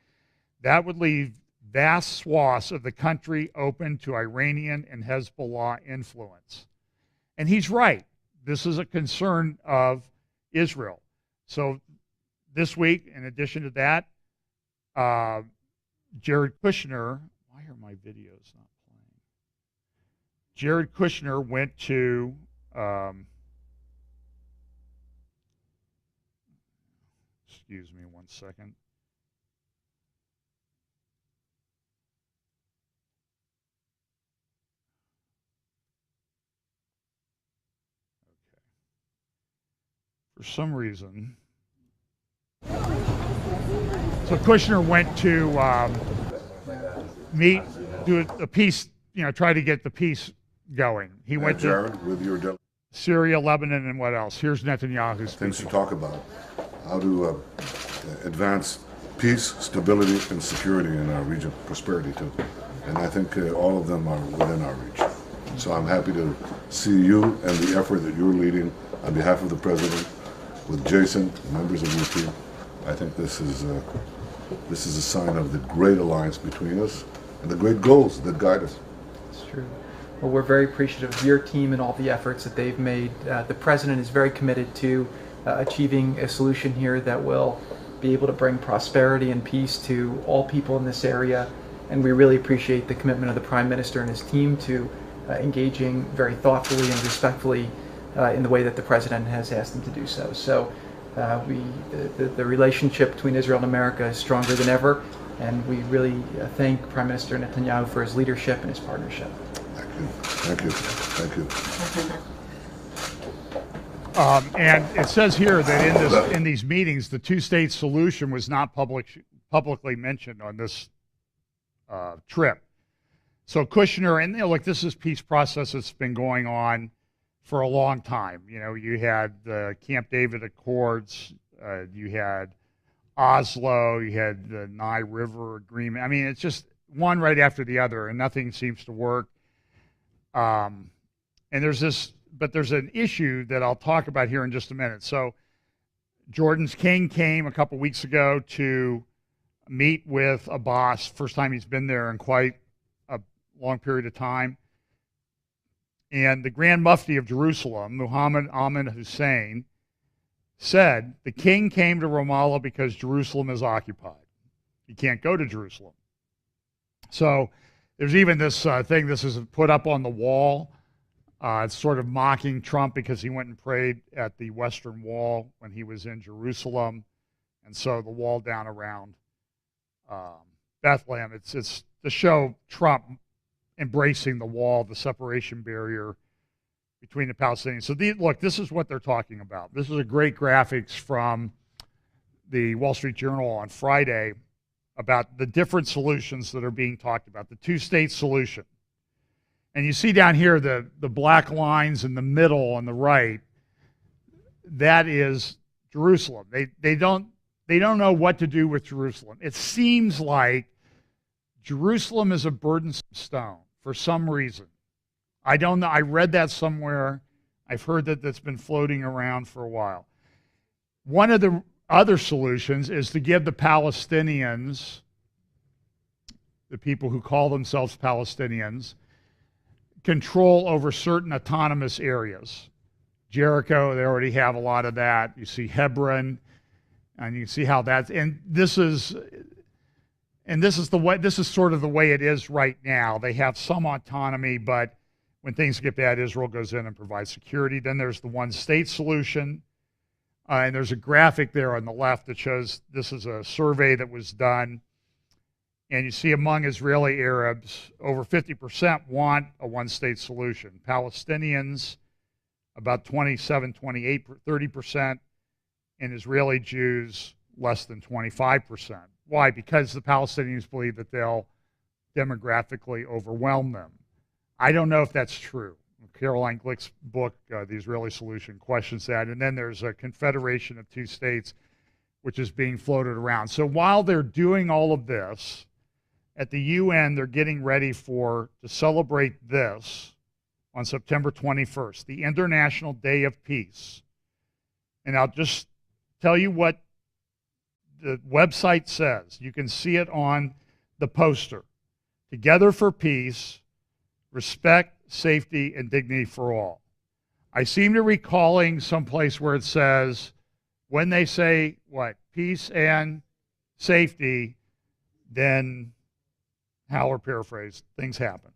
that would leave vast swaths of the country open to Iranian and Hezbollah influence. And he's right. This is a concern of Israel. So this week, in addition to that, Jared Kushner, why are my videos not playing? Jared Kushner went to excuse me one second. Okay. For some reason, so Kushner went to do a peace, try to get the peace going. He went Jared, with your Syria, Lebanon, and what else? Here's Netanyahu speaking. Things to talk about. How to advance peace, stability, and security in our region, prosperity too. And I think all of them are within our reach. So I'm happy to see you and the effort that you're leading on behalf of the president with Jason, members of your team. I think this is a sign of the great alliance between us and the great goals that guide us. It's true. Well, we're very appreciative of your team and all the efforts that they've made. The president is very committed to achieving a solution here that will be able to bring prosperity and peace to all people in this area. And we really appreciate the commitment of the Prime Minister and his team to engaging very thoughtfully and respectfully in the way that the President has asked them to do so. So the relationship between Israel and America is stronger than ever, and we really thank Prime Minister Netanyahu for his leadership and his partnership. Thank you. Thank you. Thank you. And it says here that in these meetings, the two-state solution was not publicly mentioned on this trip. So Kushner, and look, this is peace process that's been going on for a long time. You know, you had the Camp David Accords, you had Oslo, you had the Nye River Agreement. I mean, it's just one right after the other, and nothing seems to work. And there's an issue that I'll talk about here in just a minute. So Jordan's king came a couple weeks ago to meet with Abbas. First time he's been there in quite a long period of time. And the Grand Mufti of Jerusalem, Muhammad Amin Hussein, said the king came to Ramallah because Jerusalem is occupied. He can't go to Jerusalem. So there's even this thing, this is put up on the wall. It's sort of mocking Trump because he went and prayed at the Western Wall when he was in Jerusalem. And so the wall down around Bethlehem, it's to show Trump embracing the wall, the separation barrier between the Palestinians. So look, this is what they're talking about. This is a great graphics from the Wall Street Journal on Friday about the different solutions that are being talked about, the two-state solution. And you see down here the black lines in the middle on the right, that is Jerusalem. They don't know what to do with Jerusalem. It seems like Jerusalem is a burdensome stone for some reason. I don't know. I read that somewhere. I've heard that that's been floating around for a while. One of the other solutions is to give the Palestinians, the people who call themselves Palestinians, control over certain autonomous areas. Jericho, they already have a lot of that. You see Hebron, and you see how that's, and this is the way, this is sort of the way it is right now. They have some autonomy, but when things get bad, Israel goes in and provides security. Then there's the one-state solution, and there's a graphic there on the left that shows this is a survey that was done. And you see among Israeli Arabs, over 50% want a one-state solution. Palestinians, about 27, 28, 30%, and Israeli Jews, less than 25%. Why? Because the Palestinians believe that they'll demographically overwhelm them. I don't know if that's true. Caroline Glick's book, The Israeli Solution, questions that. And then there's a confederation of two states, which is being floated around. So while they're doing all of this, at the UN, they're getting ready to celebrate this on September 21st, the International Day of Peace. And I'll just tell you what the website says. You can see it on the poster. Together for peace, respect, safety, and dignity for all. I seem to recalling someplace where it says, when they say, what, peace and safety, then, Howler paraphrase, things happen.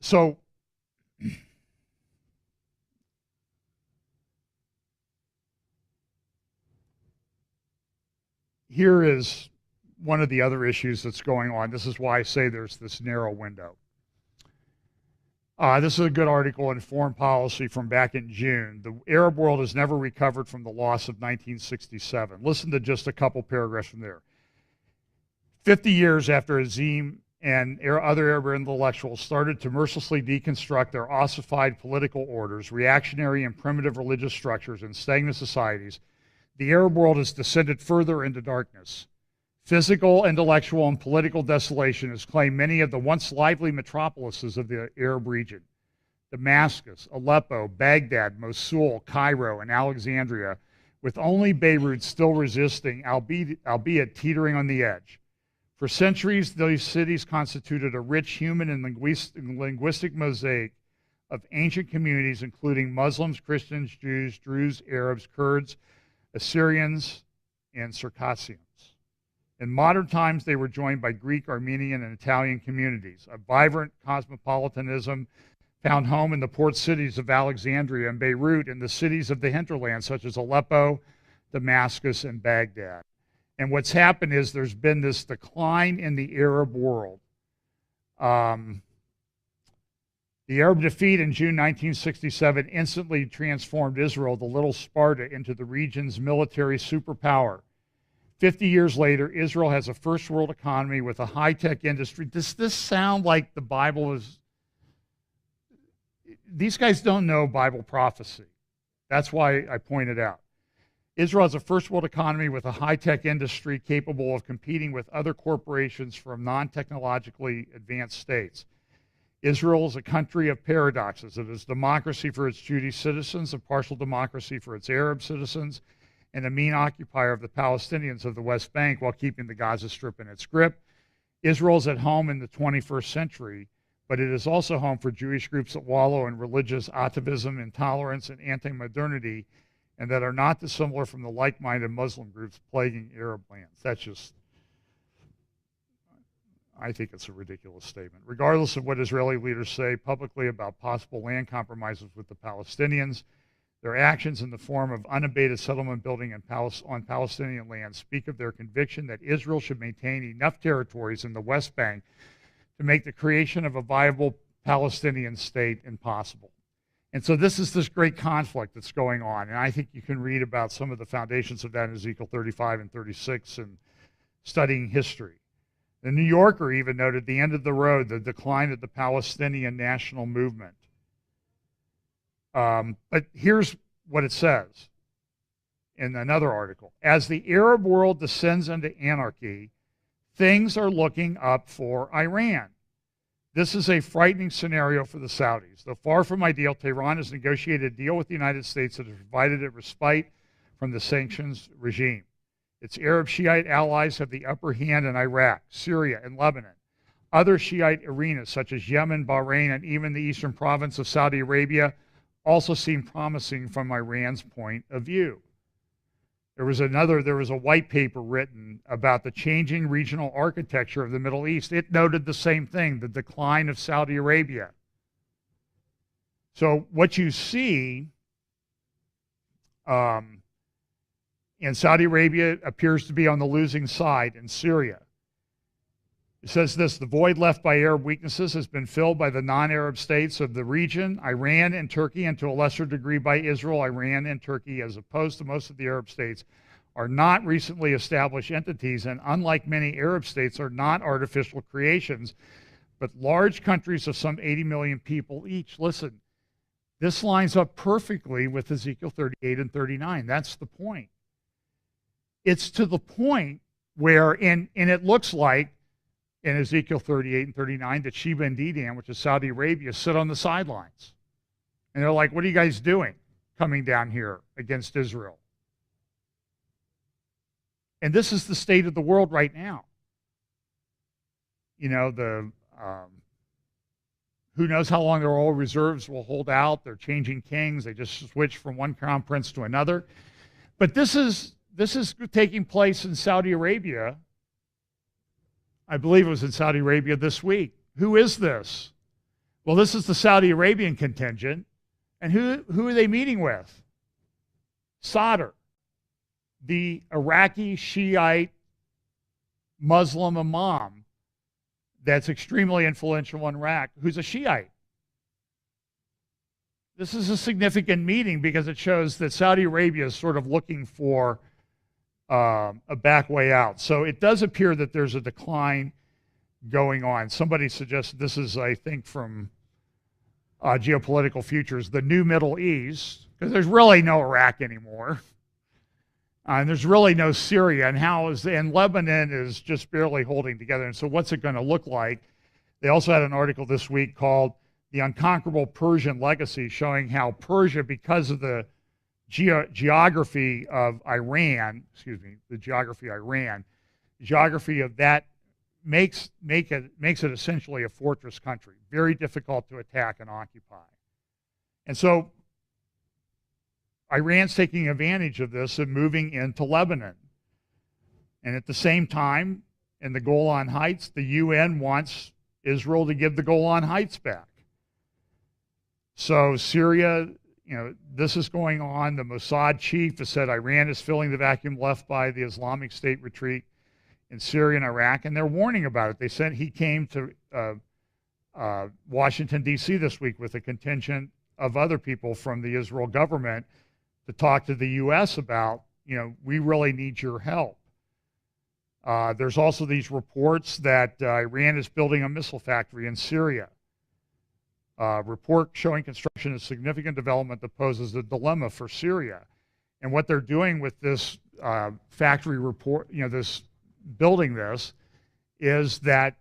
So, here is one of the other issues that's going on. This is why I say there's this narrow window. This is a good article in Foreign Policy from back in June. The Arab world has never recovered from the loss of 1967. Listen to just a couple paragraphs from there. 50 years after Azim and other Arab intellectuals started to mercilessly deconstruct their ossified political orders, reactionary and primitive religious structures, and stagnant societies, the Arab world has descended further into darkness. Physical, intellectual, and political desolation has claimed many of the once lively metropolises of the Arab region. Damascus, Aleppo, Baghdad, Mosul, Cairo, and Alexandria, with only Beirut still resisting, albeit teetering on the edge. For centuries, these cities constituted a rich human and linguistic mosaic of ancient communities, including Muslims, Christians, Jews, Druze, Arabs, Kurds, Assyrians, and Circassians. In modern times, they were joined by Greek, Armenian, and Italian communities. A vibrant cosmopolitanism found home in the port cities of Alexandria and Beirut, and the cities of the hinterland, such as Aleppo, Damascus, and Baghdad. And what's happened is there's been this decline in the Arab world. The Arab defeat in June 1967 instantly transformed Israel, the little Sparta, into the region's military superpower. 50 years later, Israel has a first world economy with a high-tech industry. Does this sound like the Bible is... These guys don't know Bible prophecy. That's why I pointed out. Israel has a first world economy with a high-tech industry capable of competing with other corporations from non-technologically advanced states. Israel is a country of paradoxes. It is democracy for its Jewish citizens, a partial democracy for its Arab citizens, and a mean occupier of the Palestinians of the West Bank while keeping the Gaza Strip in its grip. Israel is at home in the 21st century, but it is also home for Jewish groups that wallow in religious atavism, intolerance, and anti-modernity, and that are not dissimilar from the like-minded Muslim groups plaguing Arab lands. That's just... I think it's a ridiculous statement. Regardless of what Israeli leaders say publicly about possible land compromises with the Palestinians, their actions in the form of unabated settlement building on Palestinian land speak of their conviction that Israel should maintain enough territories in the West Bank to make the creation of a viable Palestinian state impossible. And so this is this great conflict that's going on. And I think you can read about some of the foundations of that in Ezekiel 35 and 36 and studying history. The New Yorker even noted the end of the road, the decline of the Palestinian national movement. But here's what it says in another article. As the Arab world descends into anarchy, things are looking up for Iran. This is a frightening scenario for the Saudis. Though far from ideal, Tehran has negotiated a deal with the United States that has provided it respite from the sanctions regime. Its Arab Shiite allies have the upper hand in Iraq, Syria, and Lebanon. Other Shiite arenas, such as Yemen, Bahrain, and even the eastern province of Saudi Arabia, also seem promising from Iran's point of view. There was a white paper written about the changing regional architecture of the Middle East. It noted the same thing, the decline of Saudi Arabia. So what you see, and Saudi Arabia appears to be on the losing side in Syria. It says this: the void left by Arab weaknesses has been filled by the non-Arab states of the region, Iran and Turkey, and to a lesser degree by Israel. Iran and Turkey, as opposed to most of the Arab states, are not recently established entities, and unlike many Arab states, are not artificial creations, but large countries of some 80 million people each. Listen, this lines up perfectly with Ezekiel 38 and 39. That's the point. It's to the point where, and it looks like in Ezekiel 38 and 39 that Sheba and Dedan, which is Saudi Arabia, sit on the sidelines. And they're like, what are you guys doing coming down here against Israel? And this is the state of the world right now. You know, who knows how long their oil reserves will hold out. They're changing kings. They just switched from one crown prince to another. But this is taking place in Saudi Arabia. I believe it was in Saudi Arabia this week. Who is this? Well, this is the Saudi Arabian contingent. And who are they meeting with? Sadr, the Iraqi Shiite Muslim imam that's extremely influential in Iraq, who's a Shiite. This is a significant meeting because it shows that Saudi Arabia is sort of looking for a back way out. So it does appear that there's a decline going on. Somebody suggested this is, I think, from Geopolitical Futures, the new Middle East, because there's really no Iraq anymore. And there's really no Syria, and Lebanon is just barely holding together. And so what's it going to look like? They also had an article this week called The Unconquerable Persian Legacy, showing how Persia, because of the geography of Iran, geography of that makes it essentially a fortress country, very difficult to attack and occupy. And so Iran's taking advantage of this and moving into Lebanon. And at the same time, in the Golan Heights, the UN wants Israel to give the Golan Heights back. So Syria, this is going on. The Mossad chief has said Iran is filling the vacuum left by the Islamic State retreat in Syria and Iraq, and they're warning about it. They said he came to Washington, D.C. this week with a contingent of other people from the Israel government to talk to the U.S. about, we really need your help. There's also these reports that Iran is building a missile factory in Syria. Report showing construction is significant development that poses a dilemma for Syria. And what they're doing with this factory report, this building this, is that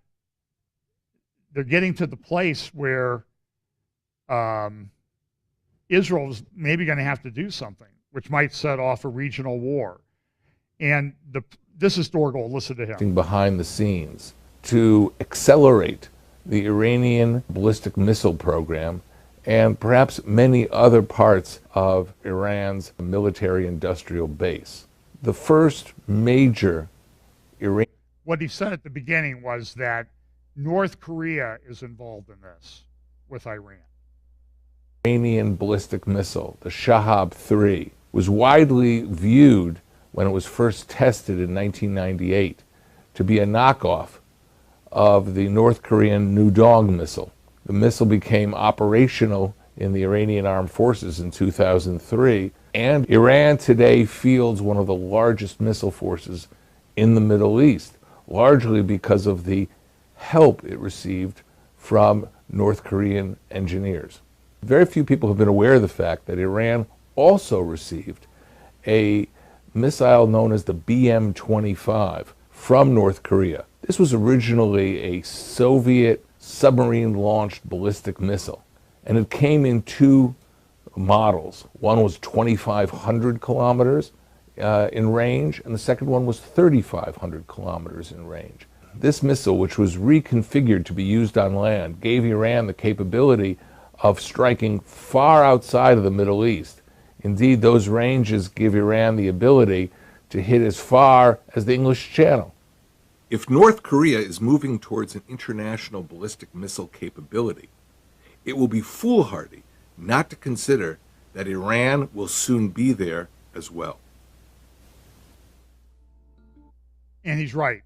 they're getting to the place where Israel's maybe going to have to do something, which might set off a regional war. And this is Dorgal. Listen to him. Behind the scenes to accelerate the Iranian ballistic missile program and perhaps many other parts of Iran's military-industrial base. The first major Iranian... What he said at the beginning was that North Korea is involved in this with Iran. Iranian ballistic missile, the Shahab-3, was widely viewed when it was first tested in 1998 to be a knockoff of the North Korean Nudong missile. The missile became operational in the Iranian armed forces in 2003, and Iran today fields one of the largest missile forces in the Middle East, largely because of the help it received from North Korean engineers. Very few people have been aware of the fact that Iran also received a missile known as the BM-25 from North Korea. This was originally a Soviet submarine-launched ballistic missile, and it came in two models. One was 2,500 kilometers in range, and the second one was 3,500 kilometers in range. This missile, which was reconfigured to be used on land, gave Iran the capability of striking far outside of the Middle East. Indeed, those ranges give Iran the ability to hit as far as the English Channel. If North Korea is moving towards an international ballistic missile capability, it will be foolhardy not to consider that Iran will soon be there as well. And he's right.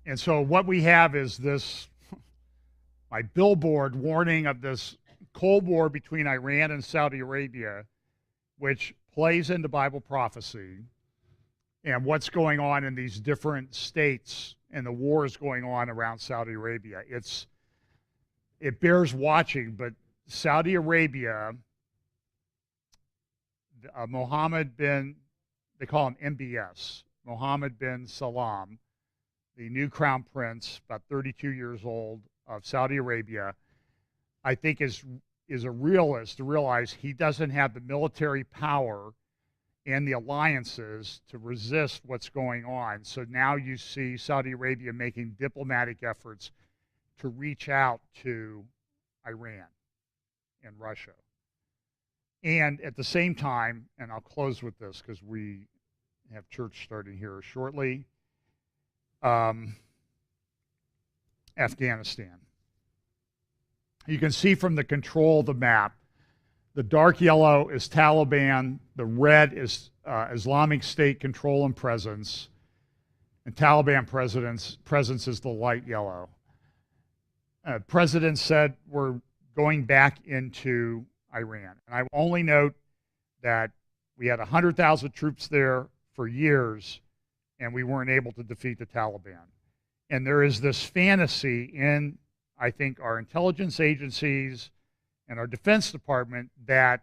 And so what we have is this, my billboard warning of this Cold War between Iran and Saudi Arabia, which plays into Bible prophecy and what's going on in these different states and the wars going on around Saudi Arabia. It bears watching, but Saudi Arabia, Mohammed bin, they call him MBS, Mohammed bin Salman, the new crown prince, about 32 years old, of Saudi Arabia, I think is a realist to realize he doesn't have the military power and the alliances to resist what's going on. So now you see Saudi Arabia making diplomatic efforts to reach out to Iran and Russia. And at the same time, and I'll close with this because we have church starting here shortly, Afghanistan. You can see from the control of the map, the dark yellow is Taliban, the red is Islamic State control and presence, and Taliban presence is the light yellow. President said we're going back into Iran. And I only note that we had 100,000 troops there for years, and we weren't able to defeat the Taliban. And there is this fantasy in, I think, our intelligence agencies and our Defense Department that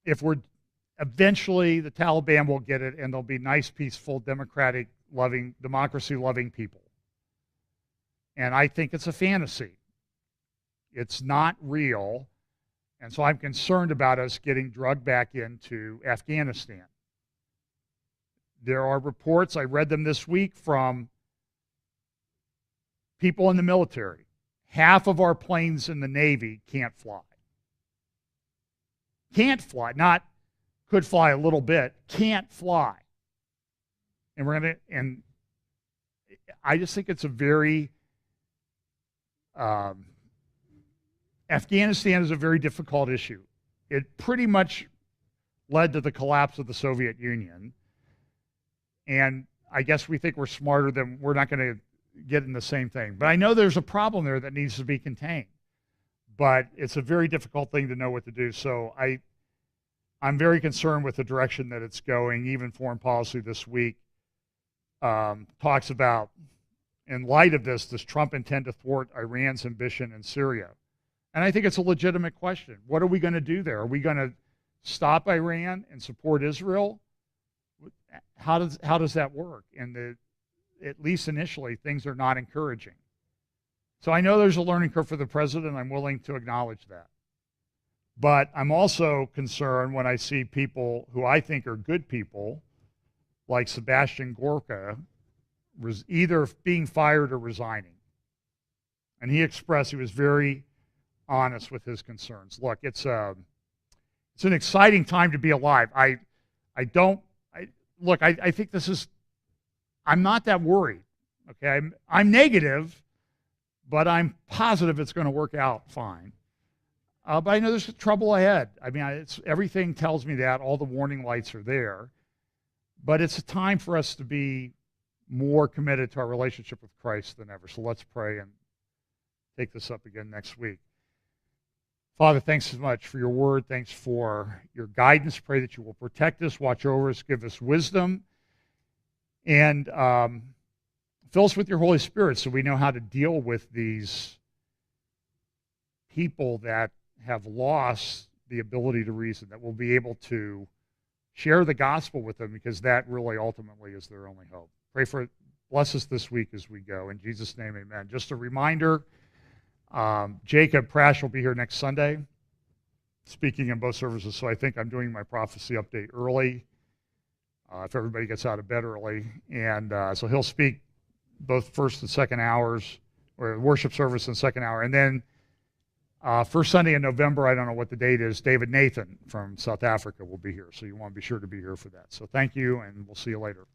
if we're eventually the Taliban will get it and they'll be nice, peaceful, democracy-loving people. And I think it's a fantasy. It's not real. And so I'm concerned about us getting drugged back into Afghanistan. There are reports, I read them this week, from people in the military. Half of our planes in the Navy can't fly. can't fly, not could fly a little bit, can't fly. And and I just think it's a very, Afghanistan is a very difficult issue. It pretty much led to the collapse of the Soviet Union. And I guess we think we're smarter than, we're not going to get in the same thing. But I know there's a problem there that needs to be contained. But it's a very difficult thing to know what to do. So I'm very concerned with the direction that it's going. Even foreign policy this week talks about, in light of this, does Trump intend to thwart Iran's ambition in Syria? And I think it's a legitimate question. What are we going to do there? Are we going to stop Iran and support Israel? How does that work? And at least initially, things are not encouraging. So I know there's a learning curve for the president. I'm willing to acknowledge that. But I'm also concerned when I see people who I think are good people, like Sebastian Gorka, either being fired or resigning. And he was very honest with his concerns. Look, it's an exciting time to be alive. I think I'm not that worried. Okay, I'm negative, but I'm positive it's going to work out fine. But I know there's trouble ahead. I mean, everything tells me that. All the warning lights are there. But it's a time for us to be more committed to our relationship with Christ than ever. So let's pray and take this up again next week. Father, thanks so much for your word. Thanks for your guidance. Pray that you will protect us, watch over us, give us wisdom, and fill us with your Holy Spirit so we know how to deal with these people that have lost the ability to reason, that we'll be able to share the gospel with them, because that really ultimately is their only hope. Bless us this week as we go. In Jesus' name, amen. Just a reminder, Jacob Prash will be here next Sunday, speaking in both services, so I think I'm doing my prophecy update early, if everybody gets out of bed early. And so he'll speak both first and second hours, or worship service and second hour. And then first Sunday in November, I don't know what the date is, David Nathan from South Africa will be here. So you want to be sure to be here for that. So thank you, and we'll see you later.